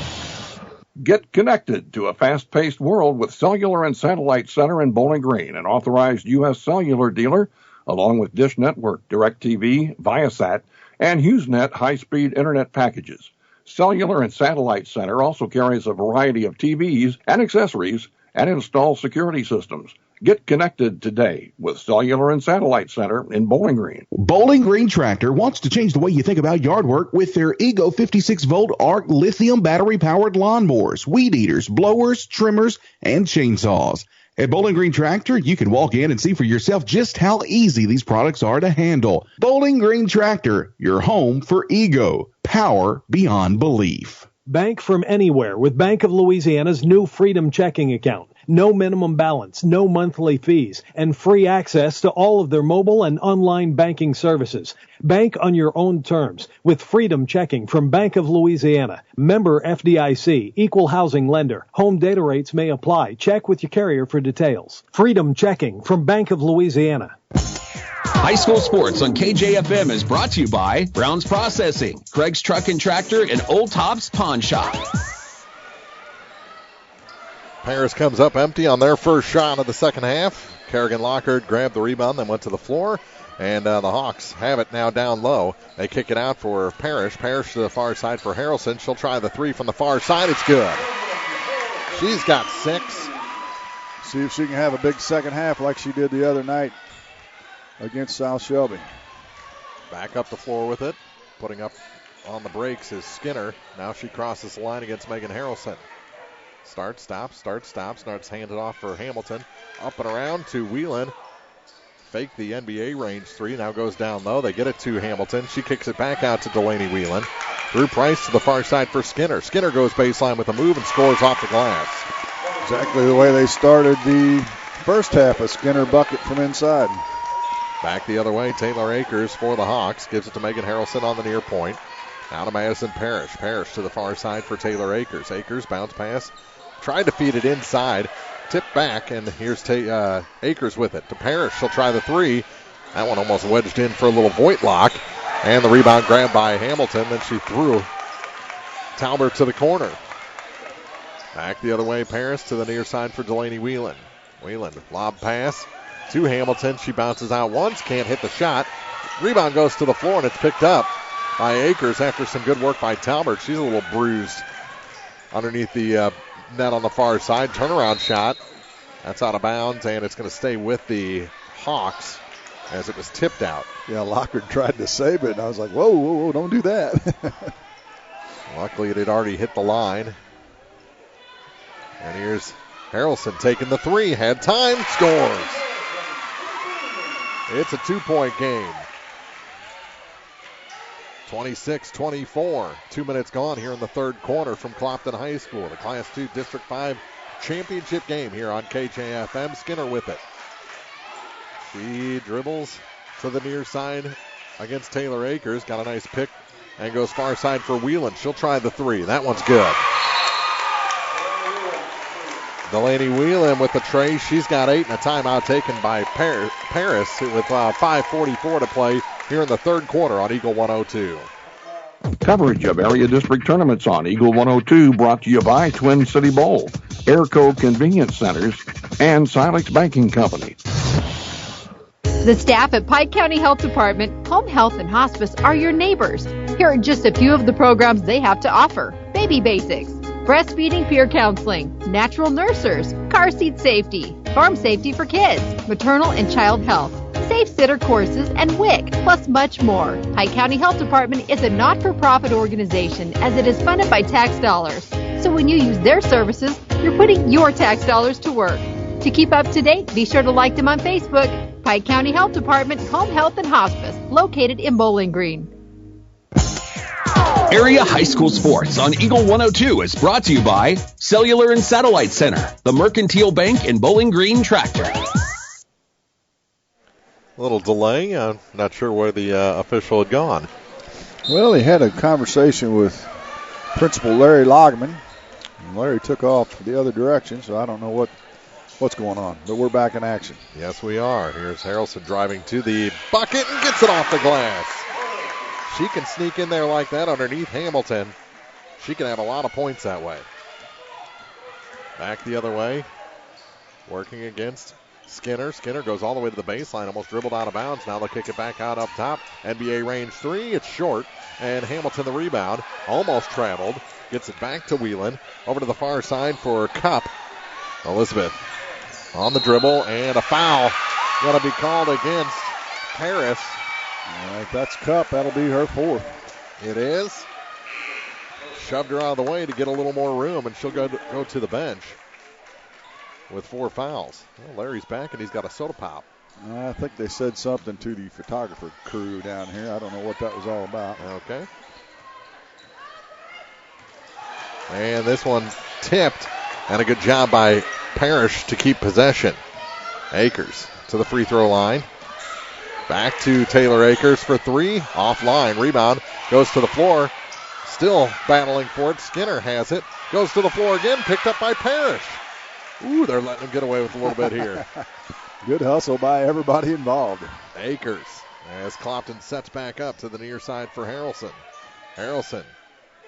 Get connected to a fast-paced world with Cellular and Satellite Center in Bowling Green, an authorized U.S. cellular dealer, along with Dish Network, DirecTV, Viasat, and HughesNet high-speed internet packages. Cellular and Satellite Center also carries a variety of TVs and accessories and installs security systems. Get connected today with Cellular and Satellite Center in Bowling Green. Bowling Green Tractor wants to change the way you think about yard work with their Ego 56-volt ARC lithium battery-powered lawnmowers, weed eaters, blowers, trimmers, and chainsaws. At Bowling Green Tractor, you can walk in and see for yourself just how easy these products are to handle. Bowling Green Tractor, your home for Ego. Power beyond belief. Bank from anywhere with Bank of Louisiana's new Freedom Checking account. No minimum balance, no monthly fees, and free access to all of their mobile and online banking services. Bank on your own terms with Freedom Checking from Bank of Louisiana. Member FDIC, equal housing lender. Home data rates may apply. Check with your carrier for details. Freedom Checking from Bank of Louisiana. High school sports on KJFM is brought to you by Brown's Processing, Craig's Truck and Tractor, and Old Tops Pawn Shop. Paris comes up empty on their first shot of the second half. Kerrigan Lockhart grabbed the rebound, then went to the floor, and the Hawks have it now down low. They kick it out for Parrish. Parrish to the far side for Harrelson. She'll try the three from the far side. It's good. She's got 6. See if she can have a big second half like she did the other night against South Shelby. Back up the floor with it. Putting up on the brakes is Skinner. Now she crosses the line against Megan Harrelson. Start, stop, starts handed off for Hamilton. Up and around to Whelan. Fake the NBA range three, now goes down low. They get it to Hamilton. She kicks it back out to Delaney Whelan. Drew Price to the far side for Skinner. Skinner goes baseline with a move and scores off the glass. Exactly the way they started the first half, a Skinner bucket from inside. Back the other way, Taylor Akers for the Hawks. Gives it to Megan Harrelson on the near point. Now to Madison Parrish. Parrish to the far side for Taylor Akers. Akers bounce pass. Tried to feed it inside. Tipped back, and here's Akers with it. To Parrish, she'll try the three. That one almost wedged in for a little Voigtlock. And the rebound grabbed by Hamilton. Then she threw Talbert to the corner. Back the other way, Paris to the near side for Delaney Whelan. Whelan, lob pass to Hamilton. She bounces out once, can't hit the shot. Rebound goes to the floor, and it's picked up by Akers after some good work by Talbert. She's a little bruised underneath the net on the far side. Turnaround shot. That's out of bounds, and it's going to stay with the Hawks as it was tipped out. Yeah, Lockhart tried to save it, and I was like, whoa, don't do that. Luckily, it had already hit the line. And here's Harrelson taking the three. Had time, scores. It's a 2-point game. 26-24. 2 minutes gone here in the third quarter from Clopton High School. The Class 2 District 5 championship game here on KJFM. Skinner with it. She dribbles to the near side against Taylor Akers. Got a nice pick and goes far side for Whelan. She'll try the three. That one's good. Delaney Whelan with the tray. She's got 8 and a timeout taken by Paris with 5:44 to play here in the third quarter on Eagle 102. Coverage of area district tournaments on Eagle 102 brought to you by Twin City Bowl, Airco Convenience Centers, and Silex Banking Company. The staff at Pike County Health Department, Home Health and Hospice are your neighbors. Here are just a few of the programs they have to offer. Baby Basics, breastfeeding peer counseling, natural nurses, car seat safety, farm safety for kids, maternal and child health, safe sitter courses, and WIC, plus much more. Pike County Health Department is a not-for-profit organization as it is funded by tax dollars. So when you use their services, you're putting your tax dollars to work. To keep up to date, be sure to like them on Facebook. Pike County Health Department, Home Health and Hospice, located in Bowling Green. Area high school sports on Eagle 102 is brought to you by Cellular and Satellite Center, the Mercantile Bank, and Bowling Green Tractor. A little delay. I'm not sure where the official had gone. Well, he had a conversation with Principal Larry Logman. And Larry took off the other direction, so I don't know what what's going on. But we're back in action. Yes, we are. Here's Harrelson driving to the bucket and gets it off the glass. She can sneak in there like that underneath Hamilton. She can have a lot of points that way. Back the other way. Working against Skinner. Skinner goes all the way to the baseline, almost dribbled out of bounds. Now they'll kick it back out up top. NBA range three. It's short. And Hamilton the rebound. Almost traveled. Gets it back to Whelan. Over to the far side for Cup. Elizabeth on the dribble. And a foul going to be called against Paris. All right, that's Cup. That'll be her fourth. It is. Shoved her out of the way to get a little more room, and she'll go to the bench with 4 fouls. Well, Larry's back, and he's got a soda pop. I think they said something to the photographer crew down here. I don't know what that was all about. Okay. And this one tipped, and a good job by Parrish to keep possession. Akers to the free throw line. Back to Taylor Akers for 3. Offline. Rebound. Goes to the floor. Still battling for it. Skinner has it. Goes to the floor again. Picked up by Parrish. Ooh, they're letting him get away with a little bit here. Good hustle by everybody involved. Akers as Clopton sets back up to the near side for Harrelson. Harrelson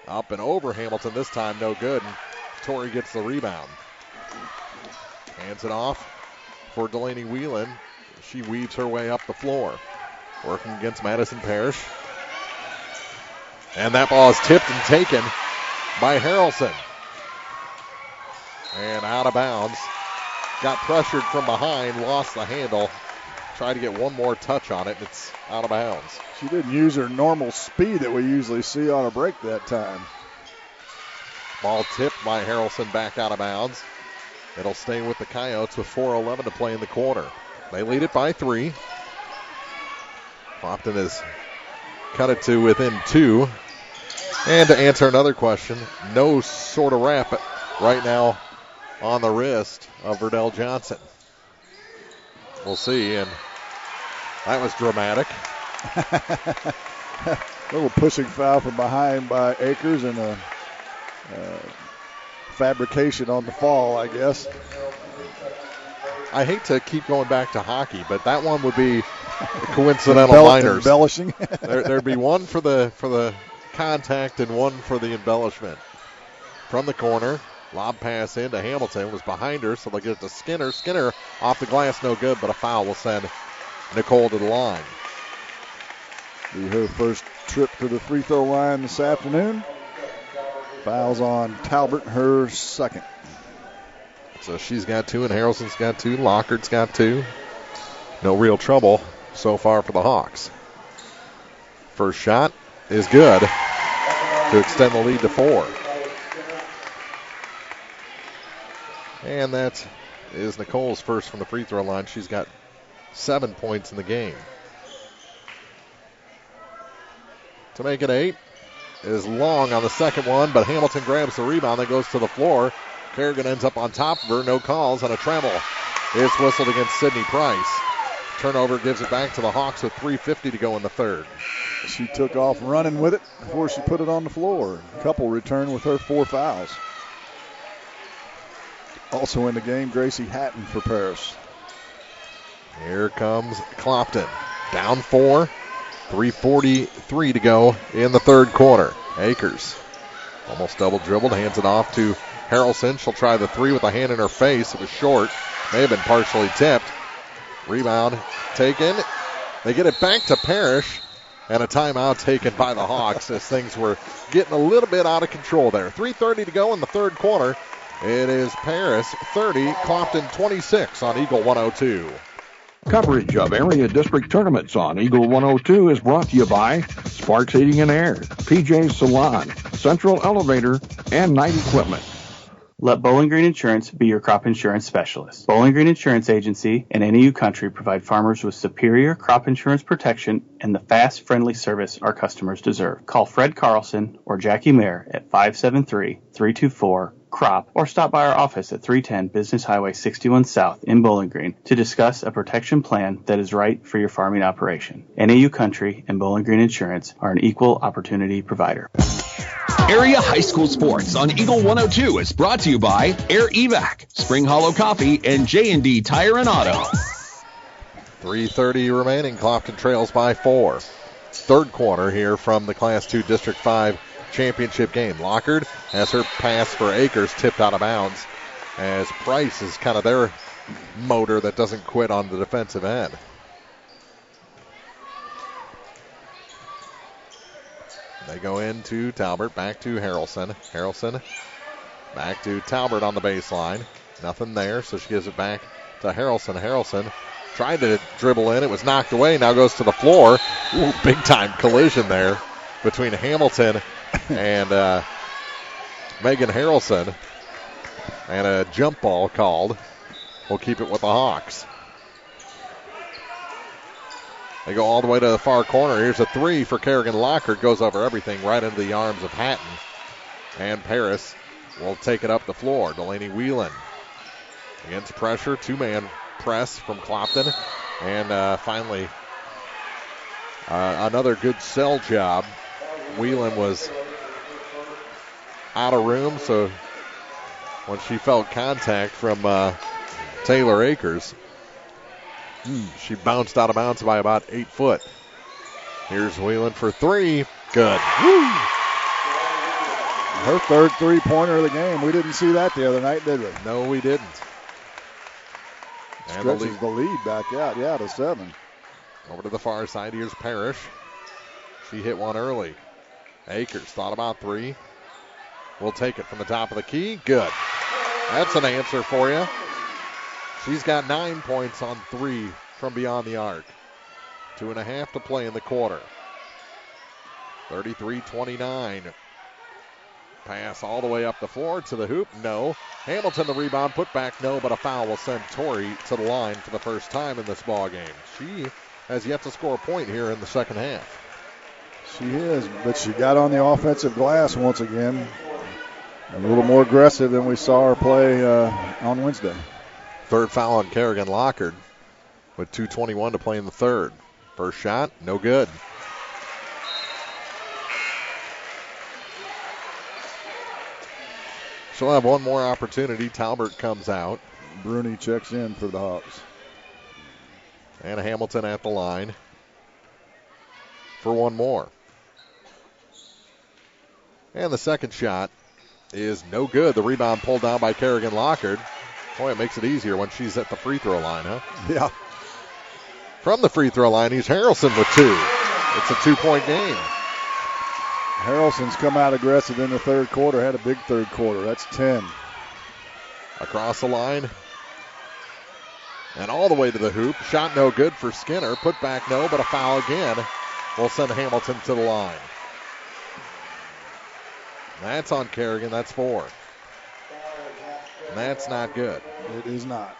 up and over Hamilton this time. No good. And Torrey gets the rebound. Hands it off for Delaney Whelan. She weaves her way up the floor. Working against Madison Parrish. And that ball is tipped and taken by Harrelson. And out of bounds. Got pressured from behind, lost the handle. Tried to get one more touch on it, and it's out of bounds. She didn't use her normal speed that we usually see on a break that time. Ball tipped by Harrelson back out of bounds. It'll stay with the Coyotes with 4:11 to play in the quarter. They lead it by 3. Clopton has cut it to within 2. And to answer another question, no sort of wrap right now on the wrist of Verdell Johnson. We'll see, and that was dramatic. A little pushing foul from behind by Akers and a fabrication on the fall, I guess. I hate to keep going back to hockey, but that one would be coincidental minors. Embellishing. There'd be one for the contact and one for the embellishment. From the corner, lob pass into Hamilton, was behind her, so they'll get it to Skinner. Skinner off the glass, no good, but a foul will send Nicole to the line. Be her first trip to the free throw line this afternoon. Fouls on Talbert, her second. So she's got 2, and Harrelson's got 2. Lockhart's got 2. No real trouble so far for the Hawks. First shot is good to extend the lead to 4. And that is Nicole's first from the free throw line. She's got 7 points in the game. To make it 8 is Long on the second one, but Hamilton grabs the rebound that goes to the floor. Kerrigan ends up on top of her. No calls, and a travel is whistled against Sydney Price. Turnover gives it back to the Hawks with 3:50 to go in the third. She took off running with it before she put it on the floor. Couple returned with her 4 fouls. Also in the game, Gracie Hatton for Paris. Here comes Clopton. Down 4. 3:43 to go in the third quarter. Akers almost double dribbled, hands it off to Harrelson. She'll try the 3 with a hand in her face. It was short. May have been partially tipped. Rebound taken. They get it back to Parrish. And a timeout taken by the Hawks as things were getting a little bit out of control there. 3:30 to go in the third quarter. It is Paris 30, Clopton 26 on Eagle 102. Coverage of area district tournaments on Eagle 102 is brought to you by Sparks Heating and Air, PJ's Salon, Central Elevator, and Night Equipment. Let Bowling Green Insurance be your crop insurance specialist. Bowling Green Insurance Agency and NEU Country provide farmers with superior crop insurance protection and the fast, friendly service our customers deserve. Call Fred Carlson or Jackie Mayer at 573-324 crop, or stop by our office at 310 Business Highway 61 South in Bowling Green to discuss a protection plan that is right for your farming operation. NAU Country and Bowling Green Insurance are an equal opportunity provider. Area High School Sports on Eagle 102 is brought to you by Air Evac, Spring Hollow Coffee, and J&D Tire and Auto. 3:30 remaining. Clopton trails by 4. Third quarter here from the Class 2 District 5 championship game. Lockard has her pass for Akers tipped out of bounds as Price is kind of their motor that doesn't quit on the defensive end. They go into Talbert, back to Harrelson. Harrelson back to Talbert on the baseline. Nothing there, so she gives it back to Harrelson. Harrelson tried to dribble in. It was knocked away. Now goes to the floor. Ooh, big-time collision there between Hamilton and Megan Harrelson. And a jump ball called. We'll keep it with the Hawks. They go all the way to the far corner. Here's a three for Kerrigan Lockard. Goes over everything right into the arms of Hatton. And Paris will take it up the floor. Delaney Whelan against pressure. Two-man press from Clopton. And finally, another good sell job. Whelan was out of room, so when she felt contact from Taylor Akers, she bounced out of bounds by about 8 foot. Here's Whelan for three. Good. Woo! Her third three-pointer of the game. We didn't see that the other night, did we? No, we didn't. And stretches the lead back out, to 7. Over to the far side. Here's Parrish. She hit one early. Akers thought about three. We'll take it from the top of the key. Good. That's an answer for you. She's got 9 points on three from beyond the arc. 2.5 to play in the quarter. 33-29. Pass all the way up the floor to the hoop. No. Hamilton the rebound. Put back. No, but a foul will send Torrey to the line for the first time in this ball game. She has yet to score a point here in the second half. She is, but she got on the offensive glass once again. A little more aggressive than we saw her play on Wednesday. Third foul on Kerrigan Lockard with 2:21 to play in the third. First shot, no good. She'll have one more opportunity. Talbert comes out. Bruni checks in for the Hawks. And Hamilton at the line for one more. And the second shot is no good. The rebound pulled down by Kerrigan Lockard. Boy, it makes it easier when she's at the free throw line, huh? Yeah. From the free throw line, he's Harrelson with two. It's a 2-point game. Harrelson's come out aggressive in the third quarter, had a big third quarter. That's 10. Across the line. And all the way to the hoop. Shot no good for Skinner. Put back no, but a foul again will send Hamilton to the line. That's on Kerrigan. That's 4. And that's not good. It is not.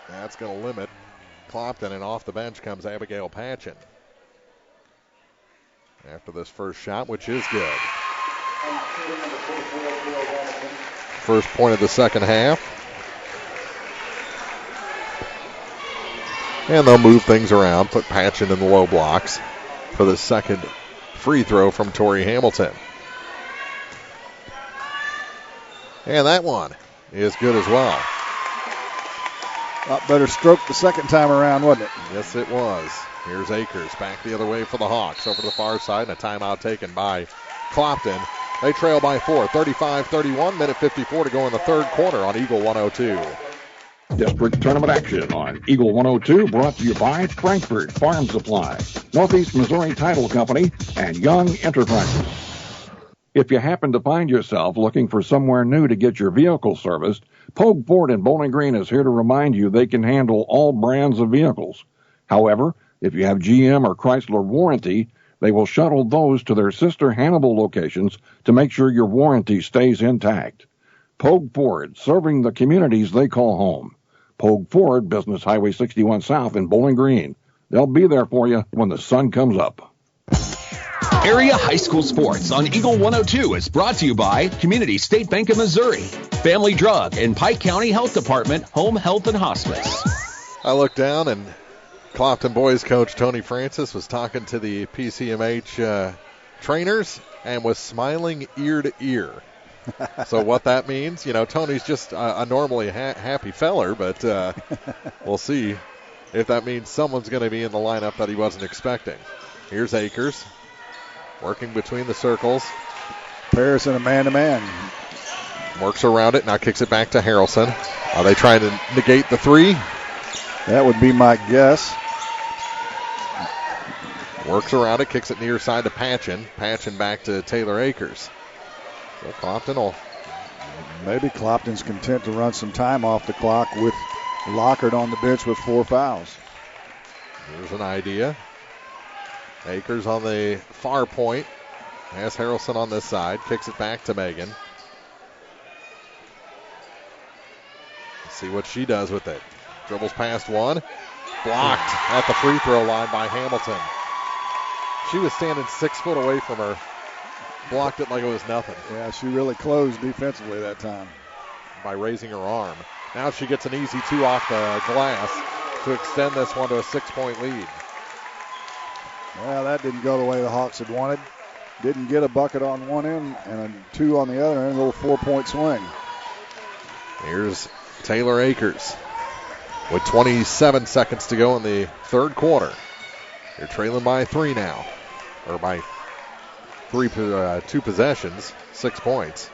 That's going to limit Clopton, and off the bench comes Abigail Patchen. After this first shot, which is good. First point of the second half. And they'll move things around, put Patchen in the low blocks for the second free throw from Tori Hamilton. And that one is good as well. A lot better stroke the second time around, wasn't it? Yes, it was. Here's Akers back the other way for the Hawks. Over to the far side, and a timeout taken by Clopton. They trail by 4, 35-31, minute 54 to go in the third quarter on Eagle 102. District Tournament action on Eagle 102 brought to you by Frankfurt Farm Supply, Northeast Missouri Title Company, and Young Enterprises. If you happen to find yourself looking for somewhere new to get your vehicle serviced, Pogue Ford in Bowling Green is here to remind you they can handle all brands of vehicles. However, if you have GM or Chrysler warranty, they will shuttle those to their sister Hannibal locations to make sure your warranty stays intact. Pogue Ford, serving the communities they call home. Pogue Ford, Business Highway 61 South in Bowling Green. They'll be there for you when the sun comes up. Area High School Sports on Eagle 102 is brought to you by Community State Bank of Missouri, Family Drug, and Pike County Health Department, Home Health and Hospice. I looked down, and Clopton boys coach Tony Francis was talking to the PCMH trainers and was smiling ear to ear. So what that means, Tony's just a normally happy feller, but we'll see if that means someone's going to be in the lineup that he wasn't expecting. Here's Akers. Working between the circles. Paris in a man-to-man. Works around it. Now kicks it back to Harrelson. Are they trying to negate the three? That would be my guess. Works around it. Kicks it near side to Patchen. Patchen back to Taylor Akers. So Clopton will... Maybe Clopton's content to run some time off the clock with Lockard on the bench with 4 fouls. Here's an idea. Akers on the far point. Has Harrelson on this side. Kicks it back to Megan. Let's see what she does with it. Dribbles past one. Blocked at the free throw line by Hamilton. She was standing 6 foot away from her. Blocked it like it was nothing. Yeah, she really closed defensively that time. By raising her arm. Now she gets an easy 2 off the glass to extend this one to a 6-point lead. Well, that didn't go the way the Hawks had wanted. Didn't get a bucket on one end and a 2 on the other end. A little 4-point swing. Here's Taylor Akers with 27 seconds to go in the third quarter. You're trailing by 3 now. Or by 2 possessions, 6 points.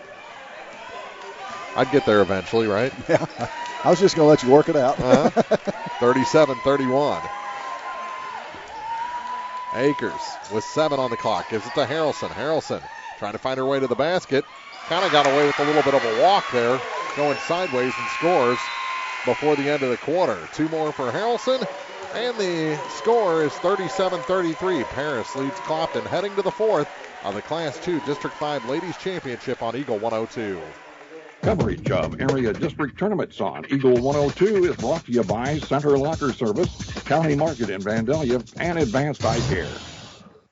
I'd get there eventually, right? Yeah. I was just going to let you work it out. 37-31. Akers with 7 on the clock. Gives it to Harrelson. Harrelson trying to find her way to the basket. Kind of got away with a little bit of a walk there. Going sideways and scores before the end of the quarter. 2 more for Harrelson. And the score is 37-33. Paris leads Clopton heading to the 4th of the Class 2 District 5 Ladies Championship on Eagle 102. Coverage of area district tournaments on Eagle 102 is brought to you by Center Locker Service, County Market in Vandalia, and Advanced Eye Care.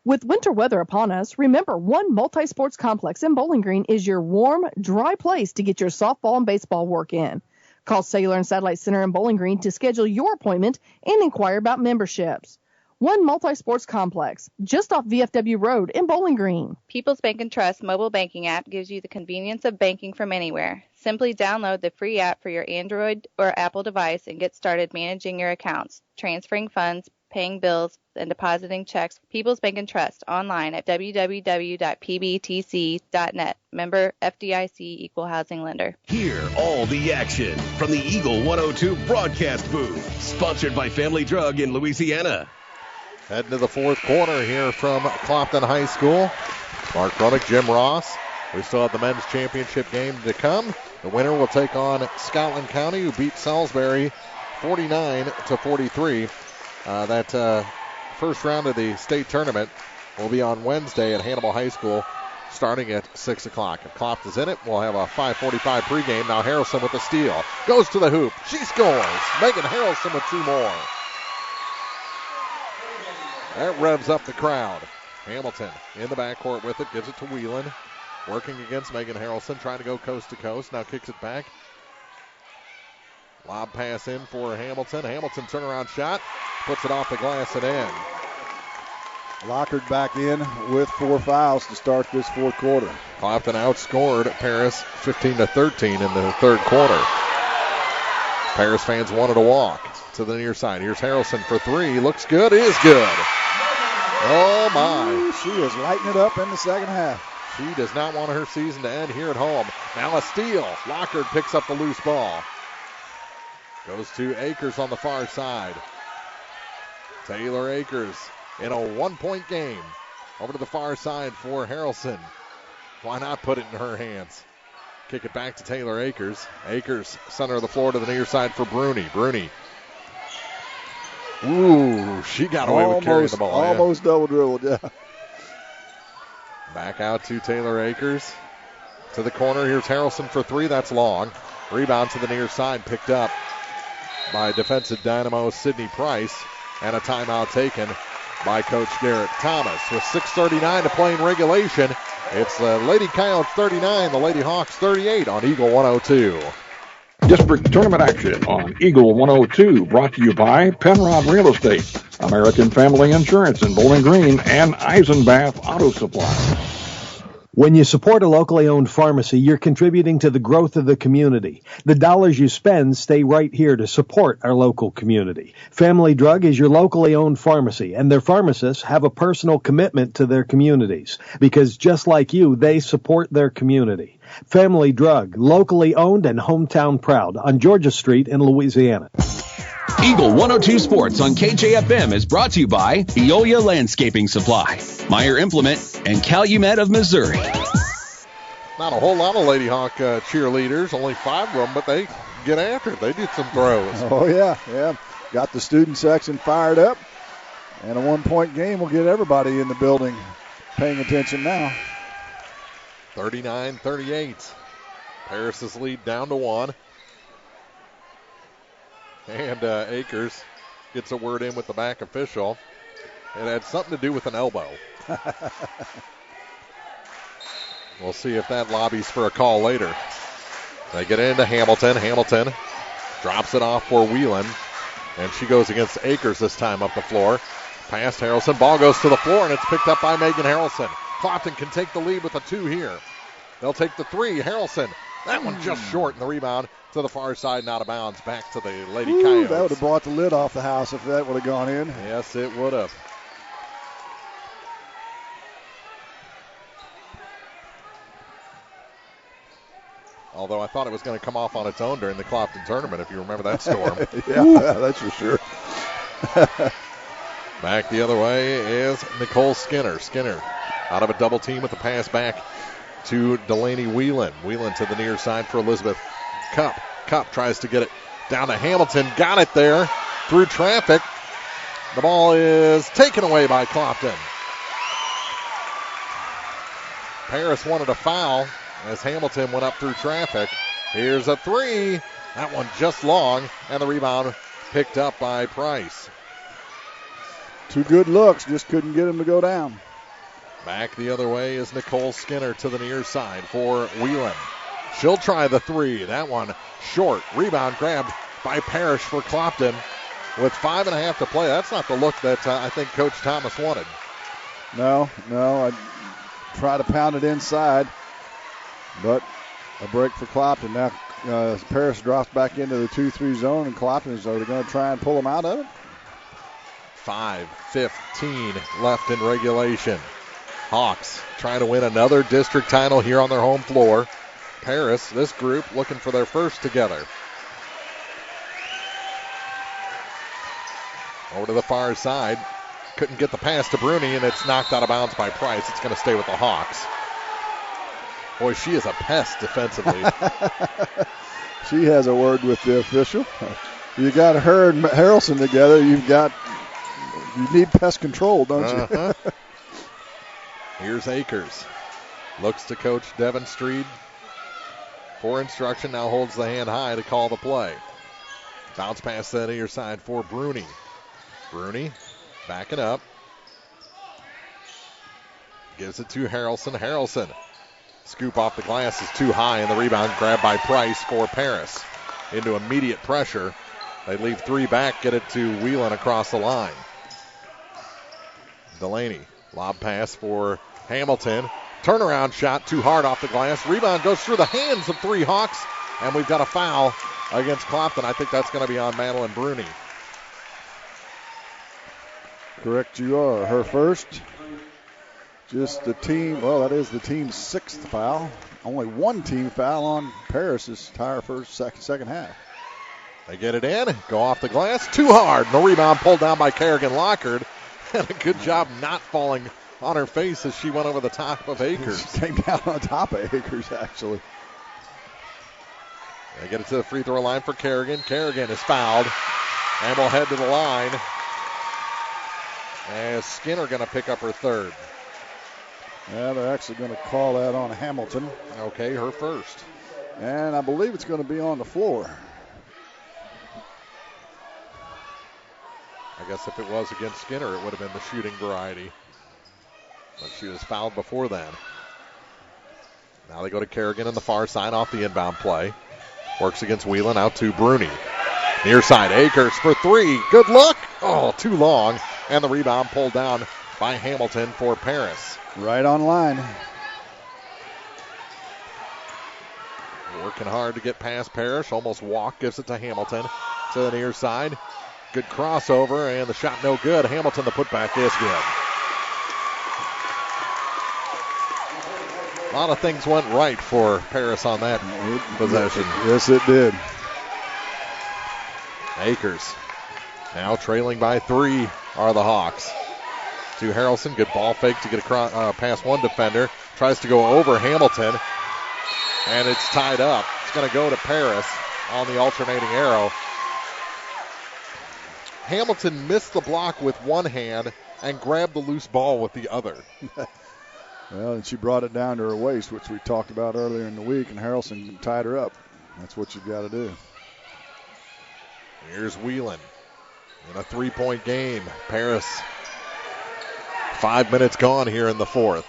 With winter weather upon us, remember One Multi-Sports Complex in Bowling Green is your warm, dry place to get your softball and baseball work in. Call Cellular and Satellite Center in Bowling Green to schedule your appointment and inquire about memberships. One Multi-Sports Complex, just off VFW Road in Bowling Green. People's Bank and Trust mobile banking app gives you the convenience of banking from anywhere. Simply download the free app for your Android or Apple device and get started managing your accounts, transferring funds, paying bills, and depositing checks. People's Bank and Trust online at www.pbtc.net. Member FDIC Equal Housing Lender. Hear all the action from the Eagle 102 broadcast booth. Sponsored by Family Drug in Louisiana. Heading to the 4th quarter here from Clopton High School. Mark Brunick, Jim Ross. We still have the men's championship game to come. The winner will take on Scotland County, who beat Salisbury 49-43. That first round of the state tournament will be on Wednesday at Hannibal High School, starting at 6 o'clock. If Clopton's in it, we'll have a 5:45 pregame. Now Harrelson with the steal. Goes to the hoop. She scores. Megan Harrelson with 2 more. That revs up the crowd. Hamilton in the backcourt with it. Gives it to Whelan. Working against Megan Harrelson. Trying to go coast to coast. Now kicks it back. Lob pass in for Hamilton. Hamilton turnaround shot. Puts it off the glass and in. Lockard back in with 4 fouls to start this 4th quarter. Clopton outscored Paris 15-13 in the 3rd quarter. Paris fans wanted to walk to the near side. Here's Harrelson for 3. Looks good. Is good. Oh, my. She is lighting it up in the second half. She does not want her season to end here at home. Now a steal. Lockard picks up the loose ball. Goes to Akers on the far side. Taylor Akers in a 1-point game. Over to the far side for Harrelson. Why not put it in her hands? Kick it back to Taylor Akers. Akers, center of the floor to the near side for Bruni. Bruni. Ooh, she got away with carrying the ball. Almost double dribbled, yeah. Back out to Taylor Akers. To the corner. Here's Harrelson for 3. That's long. Rebound to the near side. Picked up by defensive dynamo Sydney Price. And a timeout taken by Coach Garrett Thomas. With 6:39 to play in regulation, it's the Lady Coyotes 39, the Lady Hawks 38 on Eagle 102. District tournament action on Eagle 102, brought to you by Penrod Real Estate, American Family Insurance in Bowling Green, and Eisenbath Auto Supply. When you support a locally owned pharmacy, you're contributing to the growth of the community. The dollars you spend stay right here to support our local community. Family Drug is your locally owned pharmacy, and their pharmacists have a personal commitment to their communities, because just like you, they support their community. Family Drug, locally owned and hometown proud, on Georgia Street in Louisiana. Eagle 102 Sports on KJFM is brought to you by Veolia Landscaping Supply, Meyer Implement, and Calumet of Missouri. Not a whole lot of Lady Hawk cheerleaders, only 5 of them, but they get after it. They did some throws. Oh, yeah. Got the student section fired up. And a 1-point game will get everybody in the building paying attention now. 39-38. Paris's lead down to 1. And Akers gets a word in with the back official. It had something to do with an elbow. We'll see if that lobbies for a call later. They get into Hamilton. Hamilton drops it off for Whelan. And she goes against Akers this time up the floor. Past Harrelson. Ball goes to the floor, and it's picked up by Megan Harrelson. Clopton can take the lead with a 2 here. They'll take the 3. Harrelson. That one just short, and the rebound to the far side and out of bounds. Back to the Lady Coyotes. That would have brought the lid off the house if that would have gone in. Yes, it would have. Although I thought it was going to come off on its own during the Clopton tournament, if you remember that storm. yeah, that's for sure. Back the other way is Nicole Skinner. Skinner out of a double team with the pass back to Delaney Whelan. Whelan to the near side for Elizabeth Cup. Cup tries to get it down to Hamilton. Got it there through traffic. The ball is taken away by Clopton. Paris wanted a foul as Hamilton went up through traffic. Here's a 3. That one just long, and the rebound picked up by Price. 2 good looks, just couldn't get him to go down. Back the other way is Nicole Skinner to the near side for Whelan. She'll try the 3. That one short. Rebound grabbed by Parrish for Clopton with 5.5 to play. That's not the look that I think Coach Thomas wanted. No. I try to pound it inside, but a break for Clopton. Now Parrish drops back into the 2-3 zone, and Clopton is going to try and pull him out of it. 5:15 left in regulation. Hawks trying to win another district title here on their home floor. Paris, this group, looking for their first together. Over to the far side. Couldn't get the pass to Bruni, and it's knocked out of bounds by Price. It's going to stay with the Hawks. Boy, she is a pest defensively. She has a word with the official. You got her and Harrelson together. You need pest control, don't you? Here's Akers. Looks to Coach Devin Streed for instruction. Now holds the hand high to call the play. Bounce pass to the near side for Bruni. Bruni backing up. Gives it to Harrelson. Harrelson. Scoop off the glass is too high, and the rebound grabbed by Price for Paris. Into immediate pressure. They leave 3 back, get it to Whelan across the line. Delaney. Lob pass for Hamilton. Turnaround shot too hard off the glass. Rebound goes through the hands of 3 Hawks, and we've got a foul against Clopton. I think that's going to be on Madeline Bruni. Correct you are. Her first. Just the team, that is the team's 6th foul. Only 1 team foul on Paris's entire second half. They get it in, go off the glass, too hard. The rebound pulled down by Kerrigan Lockard. And a good job not falling on her face as she went over the top of Akers. She came down on top of Akers, actually. They get it to the free throw line for Kerrigan. Kerrigan is fouled and will head to the line. As Skinner going to pick up her 3rd. Yeah, they're actually going to call that on Hamilton. Okay, her first. And I believe it's going to be on the floor. I guess if it was against Skinner, it would have been the shooting variety. But she was fouled before then. Now they go to Kerrigan on the far side off the inbound play. Works against Whelan, out to Bruni. Near side, Akers for three. Good look. Oh, too long. And the rebound pulled down by Hamilton for Paris. Right on line. Working hard to get past Parrish. Almost walk, gives it to Hamilton. To the near side. Good crossover, and the shot no good. Hamilton, the putback is good. A lot of things went right for Paris on that possession. Yes, it did. Akers now trailing by 3 are the Hawks. To Harrelson, good ball fake to get across, past one defender. Tries to go over Hamilton, and it's tied up. It's going to go to Paris on the alternating arrow. Hamilton missed the block with one hand and grabbed the loose ball with the other. Well, and she brought it down to her waist, which we talked about earlier in the week, and Harrelson tied her up. That's what you've got to do. Here's Whelan in a 3-point game. Paris, 5 minutes gone here in the fourth.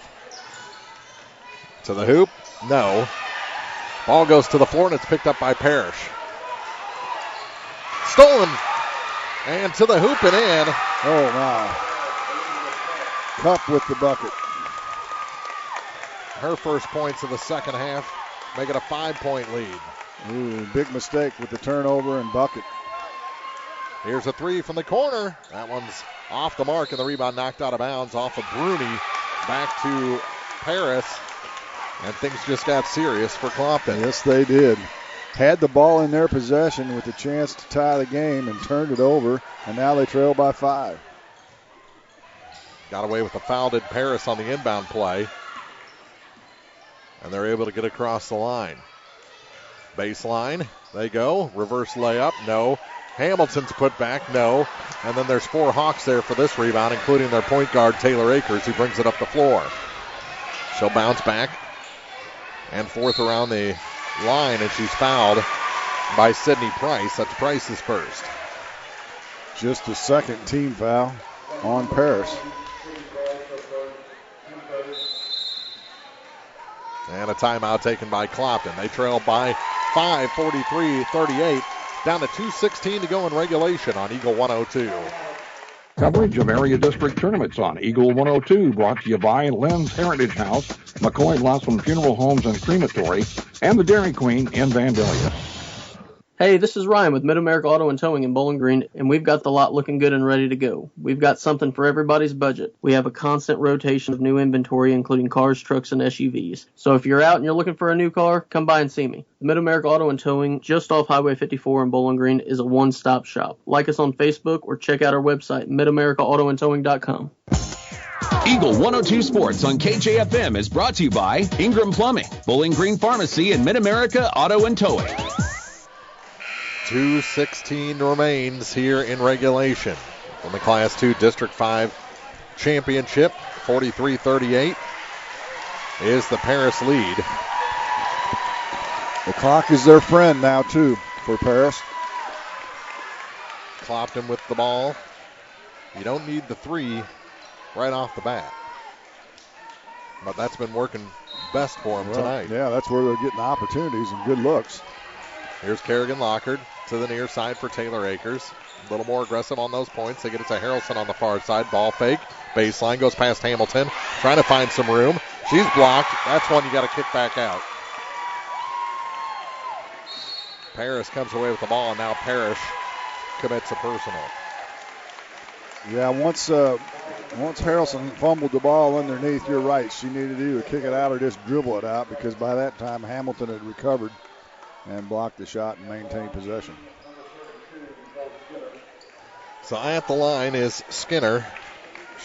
To the hoop? No. Ball goes to the floor, and it's picked up by Parrish. Stolen. And to the hoop and in. Oh, my. Cup with the bucket. Her first points of the second half, make it a 5-point lead. Ooh, big mistake with the turnover and bucket. Here's a three from the corner. That one's off the mark, and the rebound knocked out of bounds off of Bruni. Back to Paris, and things just got serious for Clopton. Yes, they did. Had the ball in their possession with a chance to tie the game and turned it over, and now they trail by 5. Got away with a foul, did Paris on the inbound play. And they're able to get across the line. Baseline, they go. Reverse layup, no. Hamilton's put back, no. And then there's 4 Hawks there for this rebound, including their point guard, Taylor Akers, who brings it up the floor. She'll bounce back. And fourth around the line, and she's fouled by Sydney Price. That's Price's first. Just a second team foul on Paris. And a timeout taken by Clopton. They trail by 5, 43-38. Down to 2:16 to go in regulation on Eagle 102. Coverage of area district tournaments on Eagle 102, brought to you by Lynn's Heritage House, McCoy Blossom Funeral Homes and Crematory, and the Dairy Queen in Vandalia. Hey, this is Ryan with Mid-America Auto and Towing in Bowling Green, and we've got the lot looking good and ready to go. We've got something for everybody's budget. We have a constant rotation of new inventory, including cars, trucks, and SUVs. So if you're out and you're looking for a new car, come by and see me. The Mid-America Auto and Towing, just off Highway 54 in Bowling Green, is a one-stop shop. Like us on Facebook or check out our website, midamericaautoandtowing.com. Eagle 102 Sports on KJFM is brought to you by Ingram Plumbing, Bowling Green Pharmacy, and Mid-America Auto and Towing. 2:16 remains here in regulation. From the Class 2 District 5 Championship, 43-38 is the Paris lead. The clock is their friend now, too, for Paris. Clopton with the ball. You don't need the three right off the bat. But that's been working best for them tonight. Yeah, that's where they're getting opportunities and good looks. Here's Kerrigan Lockard to the near side for Taylor Akers. A little more aggressive on those points. They get it to Harrelson on the far side. Ball fake. Baseline goes past Hamilton. Trying to find some room. She's blocked. That's one you got to kick back out. Paris comes away with the ball, and now Parrish commits a personal. Yeah, once Harrelson fumbled the ball underneath, you're right. She needed to either kick it out or just dribble it out, because by that time Hamilton had recovered and blocked the shot and maintained possession. So at the line is Skinner.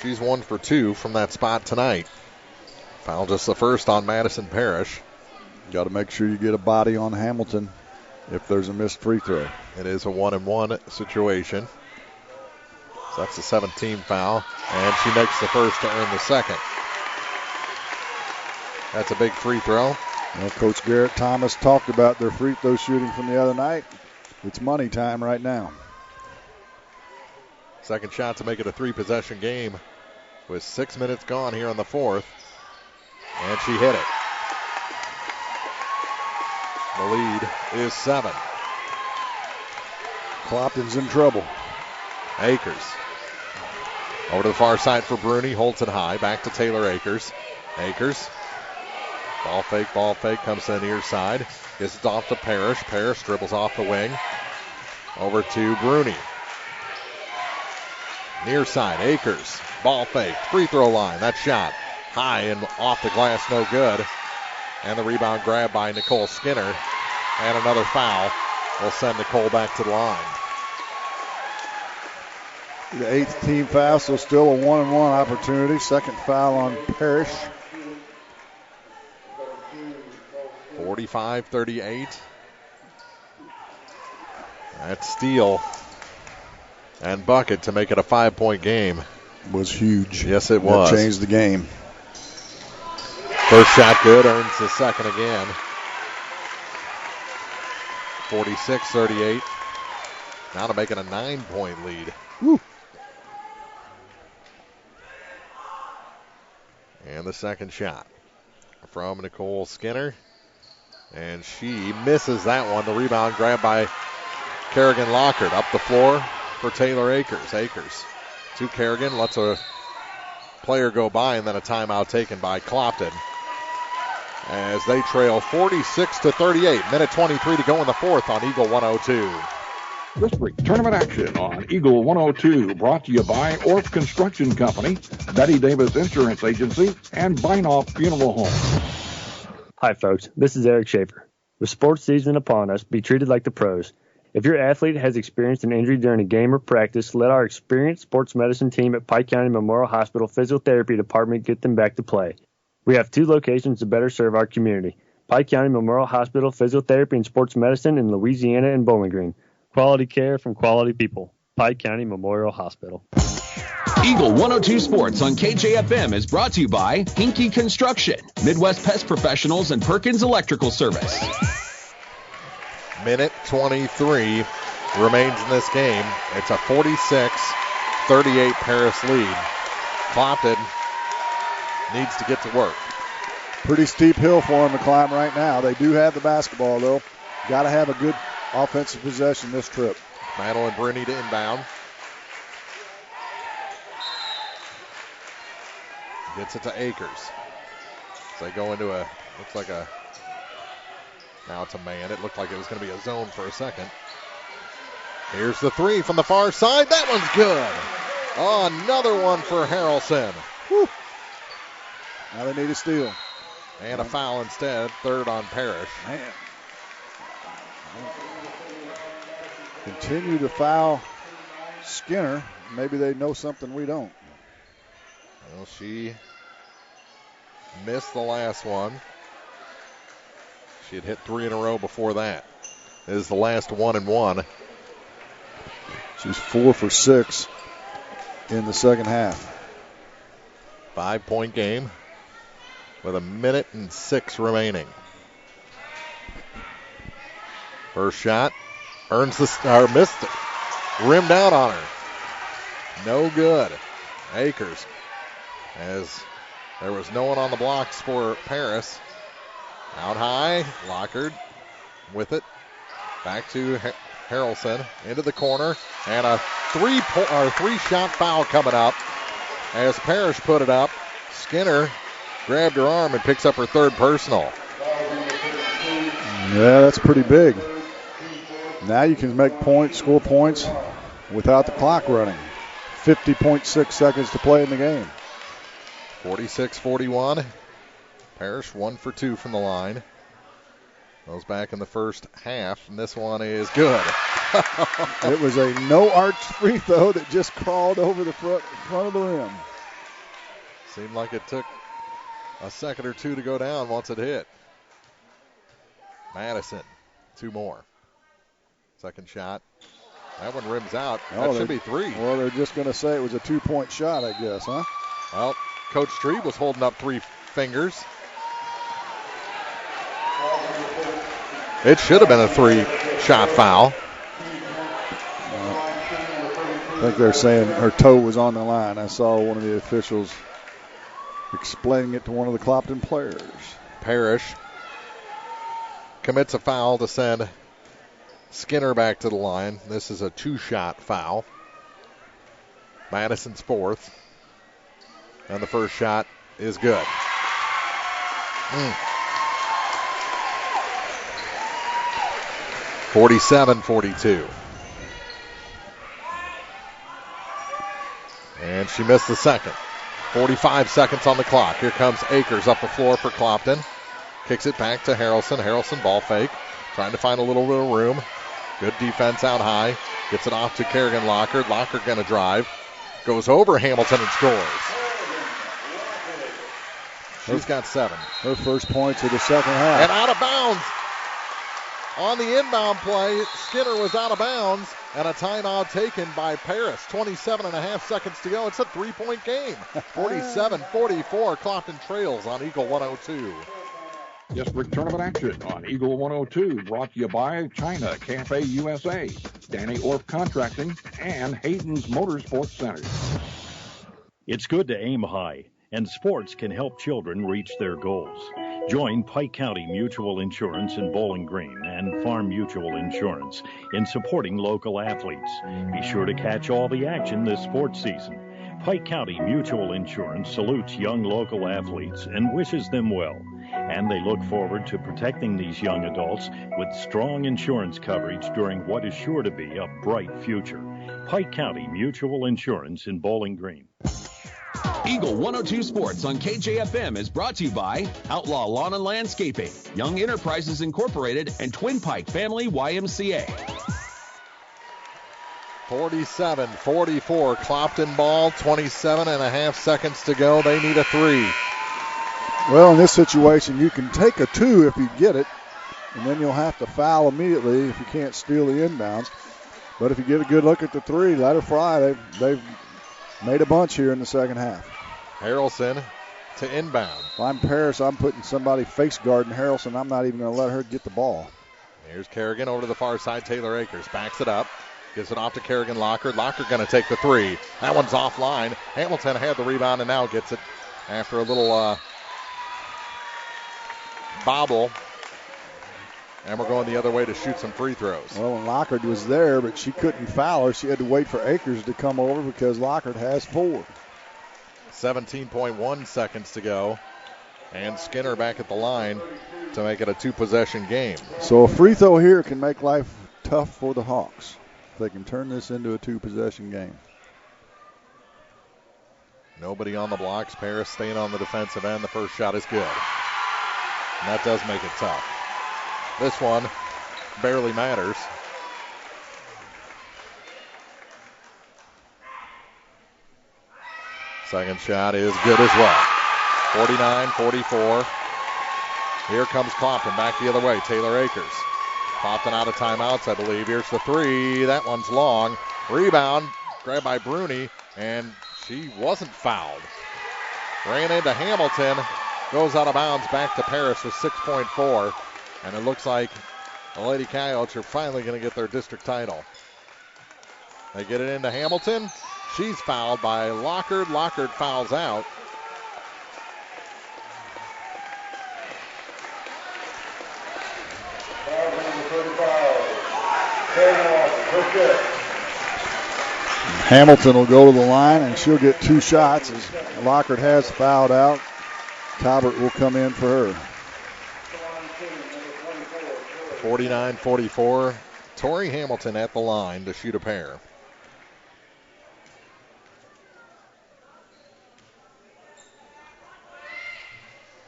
She's 1 for 2 from that spot tonight. Foul just the first on Madison Parrish. Got to make sure you get a body on Hamilton if there's a missed free throw. It is a 1-and-1 situation. So that's the 7th team foul, and she makes the first to earn the second. That's a big free throw. Well, Coach Garrett Thomas talked about their free throw shooting from the other night. It's money time right now. Second shot to make it a 3-possession game with 6 minutes gone here in the fourth. And she hit it. The lead is 7. Clopton's in trouble. Akers. Over to the far side for Bruni. Holds it high. Back to Taylor Akers. Akers. Ball fake. Comes to the near side. Gets it off to Parrish. Parrish dribbles off the wing. Over to Bruni. Near side. Akers. Ball fake. Free throw line. That shot. High and off the glass. No good. And the rebound grab by Nicole Skinner. And another foul will send Nicole back to the line. The 8th team foul, so still a 1-and-1 opportunity. Second foul on Parrish. 45-38. That steal and bucket to make it a 5-point game. Was huge. Yes, it was. That changed the game. First shot good, earns the second again. 46-38. Now to make it a 9-point lead. Woo. And the second shot from Nicole Skinner. And she misses that one. The rebound grabbed by Kerrigan Lockard. Up the floor for Taylor Akers. Akers to Kerrigan. Lets a player go by, and then a timeout taken by Clopton. As they trail 46-38. Minute 23 to go in the fourth on Eagle 102. District tournament action on Eagle 102, brought to you by Orff Construction Company, Betty Davis Insurance Agency, and Binoff Funeral Home. Hi, folks. This is Eric Schaefer. With sports season upon us, be treated like the pros. If your athlete has experienced an injury during a game or practice, let our experienced sports medicine team at Pike County Memorial Hospital Physiotherapy Department get them back to play. We have 2 locations to better serve our community: Pike County Memorial Hospital Physiotherapy and Sports Medicine in Louisiana and Bowling Green. Quality care from quality people. Pike County Memorial Hospital. Eagle 102 Sports on KJFM is brought to you by Hinky Construction, Midwest Pest Professionals, and Perkins Electrical Service. Minute 23 remains in this game. It's a 46-38 Paris lead. Clopton needs to get to work. Pretty steep hill for them to climb right now. They do have the basketball, though. Got to have a good offensive possession this trip. Madeline Bruni to inbound. Gets it to Akers. So they go into now it's a man. It looked like it was going to be a zone for a second. Here's the three from the far side. That one's good. Oh, another one for Harrelson. Whew. Now they need a steal. And a foul instead. Third on Parrish. Man. Continue to foul Skinner. Maybe they know something we don't. Well, she missed the last one. She had hit 3 in a row before that. This is the last 1-and-1. She's 4 for 6 in the second half. 5-point game with 1:06 remaining. First shot, missed it. Rimmed out on her. No good. Akers, as there was no one on the blocks for Paris. Out high, Lockard with it. Back to Harrelson into the corner, and a three-shot foul coming up. As Parrish put it up, Skinner grabbed her arm and picks up her third personal. Yeah, that's pretty big. Now you can make points, score points without the clock running. 50.6 seconds to play in the game. 46-41. Parrish 1 for 2 from the line. Goes back in the first half, and this one is good. It was a no-arch free throw that just crawled over the front of the rim. Seemed like it took a second or two to go down once it hit. Madison, 2 more. Second shot. That one rims out. That should be 3. Well, they're just going to say it was a 2-point shot, I guess, huh? Well, Coach Strebe was holding up 3 fingers. It should have been a 3-shot foul. think they're saying her toe was on the line. I saw one of the officials explaining it to one of the Clopton players. Parrish commits a foul to send Skinner back to the line. This is a 2-shot foul. Madison's fourth. And the first shot is good. 47-42. And she missed the second. 45 seconds on the clock. Here comes Akers up the floor for Clopton. Kicks it back to Harrelson. Harrelson ball fake. Trying to find a little bit of room. Good defense out high. Gets it off to Kerrigan Lockard. Lockard going to drive. Goes over Hamilton and scores. She's got 7. Her first points of the second half. And out of bounds. On the inbound play, Skinner was out of bounds. And a timeout taken by Paris. 27.5 seconds to go. It's a 3-point game. 47-44. Clopton trails on Eagle 102. District Tournament action on Eagle 102, brought to you by China Cafe USA, Danny Orff Contracting, and Hayden's Motorsports Center. It's good to aim high, and sports can help children reach their goals. Join Pike County Mutual Insurance in Bowling Green and Farm Mutual Insurance in supporting local athletes. Be sure to catch all the action this sports season. Pike County Mutual Insurance salutes young local athletes and wishes them well. And they look forward to protecting these young adults with strong insurance coverage during what is sure to be a bright future. Pike County Mutual Insurance in Bowling Green. Eagle 102 Sports on KJFM is brought to you by Outlaw Lawn and Landscaping, Young Enterprises Incorporated, and Twin Pike Family YMCA. 47-44, Clopton ball, 27.5 seconds to go. They need a 3. Well, in this situation, you can take a 2 if you get it, and then you'll have to foul immediately if you can't steal the inbounds. But if you get a good look at the 3, let her fly. They've made a bunch here in the second half. Harrelson to inbound. If I'm Paris, I'm putting somebody face guarding Harrelson. I'm not even going to let her get the ball. Here's Kerrigan over to the far side. Taylor Akers backs it up. Gives it off to Kerrigan Lockard. Lockard going to take the 3. That one's offline. Hamilton had the rebound and now gets it after a little bobble. And we're going the other way to shoot some free throws. Well, and Lockard was there, but she couldn't foul her. She had to wait for Akers to come over because Lockard has 4. 17.1 seconds to go. And Skinner back at the line to make it a 2-possession game. So a free throw here can make life tough for the Hawks. They can turn this into a 2-possession game. Nobody on the blocks. Paris staying on the defensive end. The first shot is good. And that does make it tough. This one barely matters. Second shot is good as well. 49-44. Here comes Clopton back the other way. Taylor Akers. Clopton out of timeouts, I believe. Here's the 3. That one's long. Rebound grabbed by Bruni, and she wasn't fouled. Ran into Hamilton. Goes out of bounds back to Paris with 6.4. And it looks like the Lady Coyotes are finally going to get their district title. They get it into Hamilton. She's fouled by Lockard. Lockard fouls out. Hamilton will go to the line, and she'll get 2 shots as Lockard has fouled out. Talbert will come in for her. 49-44. Tori Hamilton at the line to shoot a pair.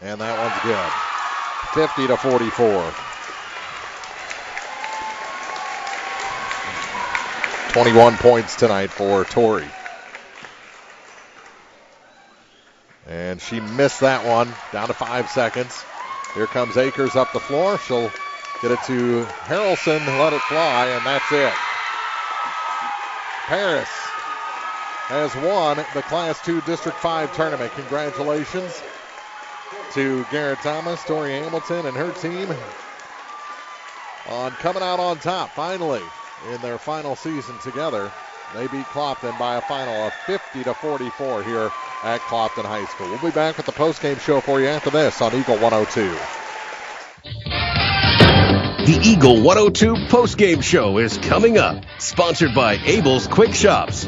And that one's good. 50-44. 21 points tonight for Tori. And she missed that one. Down to 5 seconds. Here comes Akers up the floor. She'll get it to Harrelson, let it fly, and that's it. Paris has won the Class 2 District 5 tournament. Congratulations to Garrett Thomas, Tori Hamilton, and her team on coming out on top finally in their final season together. They beat Clopton by a final of 50-44 here at Clopton High School. We'll be back with the postgame show for you after this on Eagle 102. The Eagle 102 postgame show is coming up, sponsored by Abel's Quick Shops.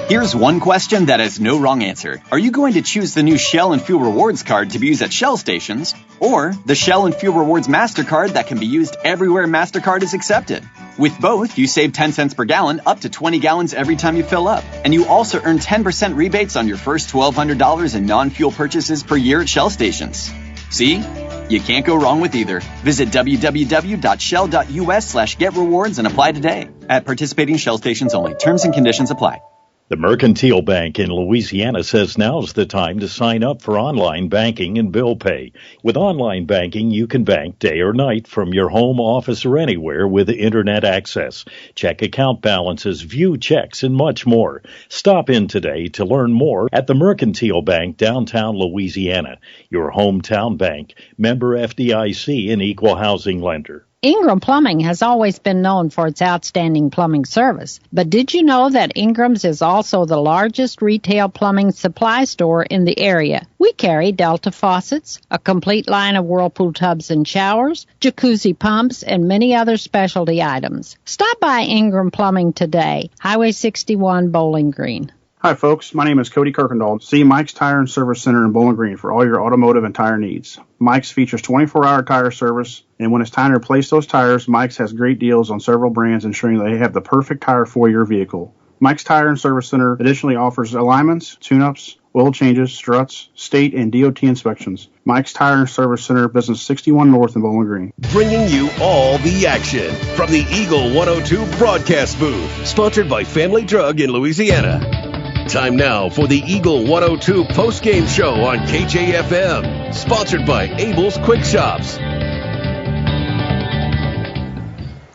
Here's one question that has no wrong answer. Are you going to choose the new Shell and Fuel Rewards card to be used at Shell stations, or the Shell and Fuel Rewards MasterCard that can be used everywhere MasterCard is accepted? With both, you save 10 cents per gallon up to 20 gallons every time you fill up. And you also earn 10% rebates on your first $1,200 in non-fuel purchases per year at Shell stations. See? You can't go wrong with either. Visit www.shell.us/getrewards and apply today. At participating Shell stations only. Terms and conditions apply. The Mercantile Bank in Louisiana says now's the time to sign up for online banking and bill pay. With online banking, you can bank day or night from your home, office, or anywhere with internet access. Check account balances, view checks, and much more. Stop in today to learn more at the Mercantile Bank, downtown Louisiana. Your hometown bank, member FDIC, and equal housing lender. Ingram Plumbing has always been known for its outstanding plumbing service. But did you know that Ingram's is also the largest retail plumbing supply store in the area? We carry Delta faucets, a complete line of Whirlpool tubs and showers, jacuzzi pumps, and many other specialty items. Stop by Ingram Plumbing today, Highway 61, Bowling Green. Hi, folks. My name is Cody Kirkendall. See Mike's Tire and Service Center in Bowling Green for all your automotive and tire needs. Mike's features 24-hour tire service, and when it's time to replace those tires, Mike's has great deals on several brands, ensuring they have the perfect tire for your vehicle. Mike's Tire and Service Center additionally offers alignments, tune-ups, oil changes, struts, state and DOT inspections. Mike's Tire and Service Center, Business 61 North in Bowling Green. Bringing you all the action from the Eagle 102 broadcast booth, sponsored by Family Drug in Louisiana. Time now for the Eagle 102 postgame show on KJFM, sponsored by Abel's Quick Shops.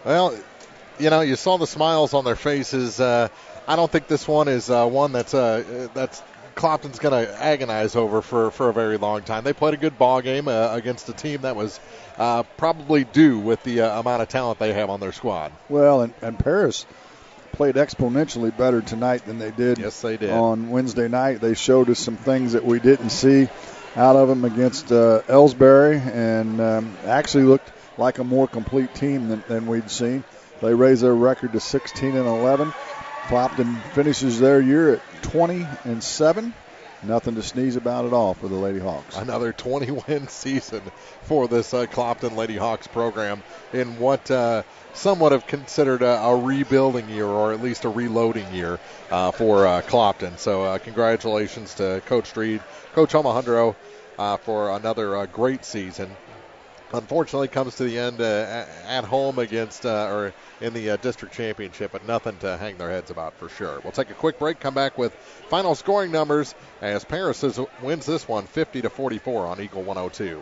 Well, you know, you saw the smiles on their faces. I don't think this one is one that's Clopton's going to agonize over for a very long time. They played a good ball game against a team that was probably due with the amount of talent they have on their squad. Well, and Paris played exponentially better tonight than they did. Yes, they did. On Wednesday night. They showed us some things that we didn't see out of them against Ellsbury, and actually looked like a more complete team than we'd seen. They raised their record to 16-11. Clopton finishes their year at 20-7. Nothing to sneeze about at all for the Lady Hawks. Another 20-win season for this Clopton Lady Hawks program in what some would have considered a rebuilding year, or at least a reloading year for Clopton. So congratulations to Coach Street, Coach Alejandro for another great season. Unfortunately, comes to the end at home against or in the district championship, but nothing to hang their heads about for sure. We'll take a quick break, come back with final scoring numbers as Paris wins this one 50-44 on Eagle 102.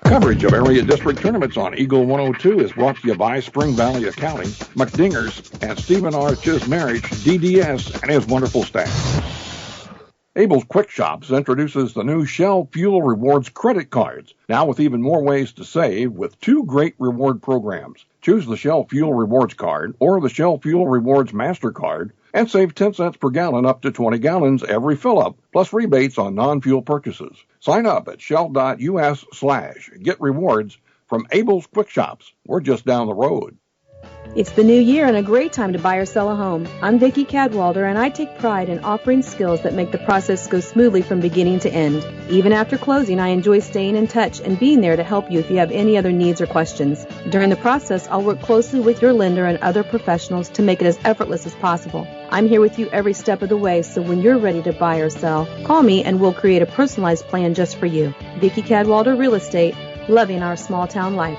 Coverage of area district tournaments on Eagle 102 is brought to you by Spring Valley Accounting, McDingers, and Stephen Arch's Marriage, DDS, and his wonderful staff. Abel's Quick Shops introduces the new Shell Fuel Rewards credit cards, now with even more ways to save with two great reward programs. Choose the Shell Fuel Rewards card or the Shell Fuel Rewards MasterCard and save 10 cents per gallon up to 20 gallons every fill-up, plus rebates on non-fuel purchases. Sign up at shell.us/getrewards from Abel's Quick Shops. We're just down the road. It's the new year and a great time to buy or sell a home. I'm Vicki Cadwalder, and I take pride in offering skills that make the process go smoothly from beginning to end. Even after closing, I enjoy staying in touch and being there to help you if you have any other needs or questions. During the process, I'll work closely with your lender and other professionals to make it as effortless as possible. I'm here with you every step of the way, so when you're ready to buy or sell, call me and we'll create a personalized plan just for you. Vicki Cadwalder Real Estate, loving our small town life.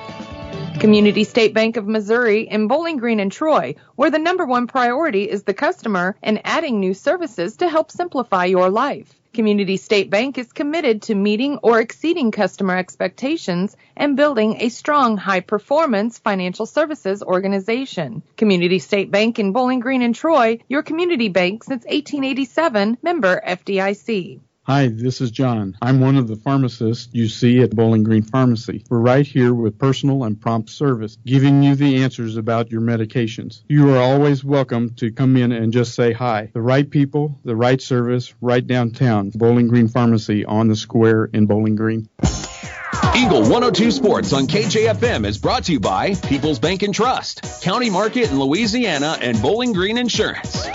Community State Bank of Missouri in Bowling Green and Troy, where the number one priority is the customer and adding new services to help simplify your life. Community State Bank is committed to meeting or exceeding customer expectations and building a strong, high-performance financial services organization. Community State Bank in Bowling Green and Troy, your community bank since 1887, member FDIC. Hi, this is John. I'm one of the pharmacists you see at Bowling Green Pharmacy. We're right here with personal and prompt service, giving you the answers about your medications. You are always welcome to come in and just say hi. The right people, the right service, right downtown. Bowling Green Pharmacy on the square in Bowling Green. Eagle 102 Sports on KJFM is brought to you by People's Bank and Trust, County Market in Louisiana, and Bowling Green Insurance.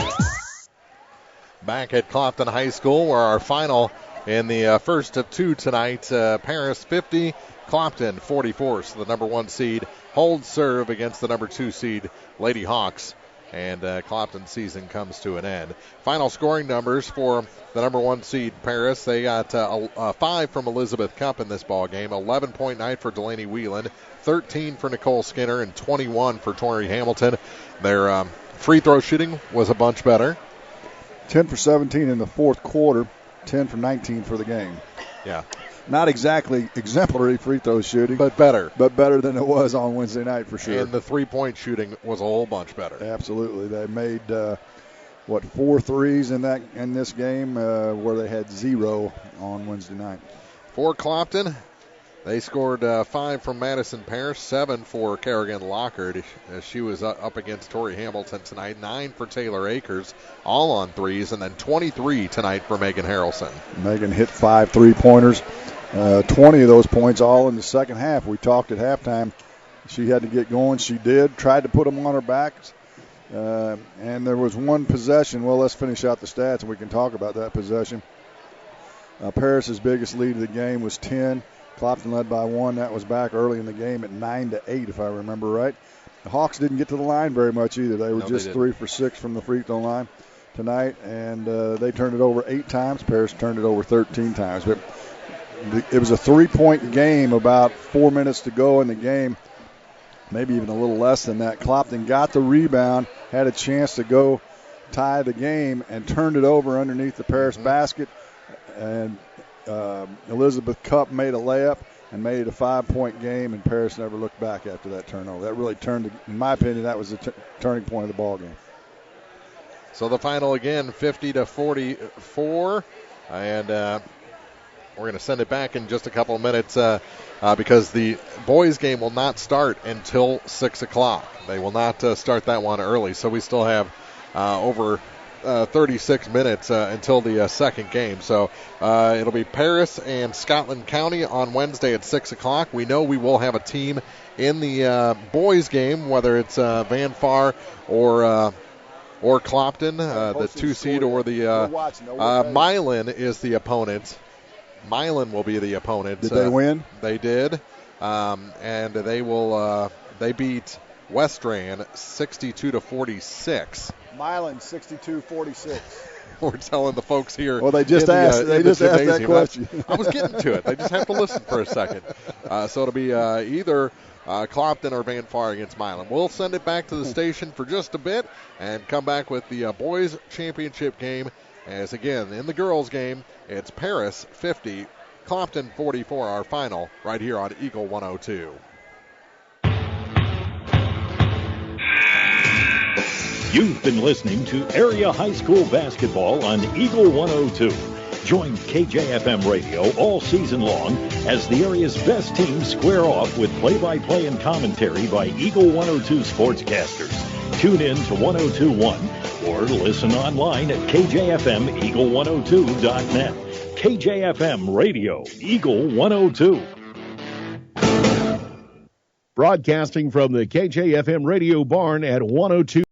Back at Clopton High School, where our final in the first of two tonight, Paris 50, Clopton 44. So the number 1 seed holds serve against the number 2 seed Lady Hawks, and Clopton's season comes to an end. Final scoring numbers for the number 1 seed Paris. They got 5 from Elizabeth Cup in this ball game, 11 point night for Delaney Whelan, 13 for Nicole Skinner, and 21 for Tori Hamilton. Their free throw shooting was a bunch better. 10 for 17 in the fourth quarter, 10 for 19 for the game. Yeah. Not exactly exemplary free throw shooting. But better. But better than it was on Wednesday night for sure. And the three-point shooting was a whole bunch better. Absolutely. They made, 4 threes in this game where they had 0 on Wednesday night. For Clopton, they scored 5 from Madison Parrish, 7 for Kerrigan Lockhart as she was up against Tori Hamilton tonight, 9 for Taylor Akers, all on threes, and then 23 tonight for Megan Harrelson. Megan hit 5 3-pointers, 20 of those points all in the second half. We talked at halftime. She had to get going. She did, tried to put them on her backs, and there was one possession. Well, let's finish out the stats, and we can talk about that possession. Paris's biggest lead of the game was 10. Clopton led by 1. That was back early in the game at 9-8, if I remember right. The Hawks didn't get to the line very much either. They were just 3 for 6 from the free throw line tonight, and they turned it over 8 times. Paris turned it over 13 times. But it was a 3-point game, about 4 minutes to go in the game, maybe even a little less than that. Clopton got the rebound, had a chance to go tie the game, and turned it over underneath the Paris basket. And Elizabeth Cup made a layup and made it a 5-point game, and Paris never looked back after that turnover. That really turned, in my opinion, that was the turning point of the ball game. So the final again, 50-44, and we're going to send it back in just a couple of minutes because the boys' game will not start until 6 o'clock. They will not start that one early, so we still have over 36 minutes until the second game. So it'll be Paris and Scotland County on Wednesday at 6 o'clock. We know we will have a team in the boys' game, whether it's Van Far or Clopton, the 2 seed, or the Milan is the opponent. Milan will be the opponent. Did they win? They did, and they beat Westran 62-46. Milan 62-46. We're telling the folks here. Well, they just asked. They just asked that question. I was getting to it. They just have to listen for a second. So it'll be either Clopton or Van Far against Milan. We'll send it back to the station for just a bit and come back with the boys' championship game. As again, in the girls' game, it's Paris 50, Clopton 44. Our final right here on Eagle 102. You've been listening to Area High School Basketball on Eagle 102. Join KJFM Radio all season long as the area's best teams square off with play-by-play and commentary by Eagle 102 sportscasters. Tune in to 102.1 or listen online at KJFMEagle102.net. KJFM Radio, Eagle 102. Broadcasting from the KJFM Radio Barn at 102.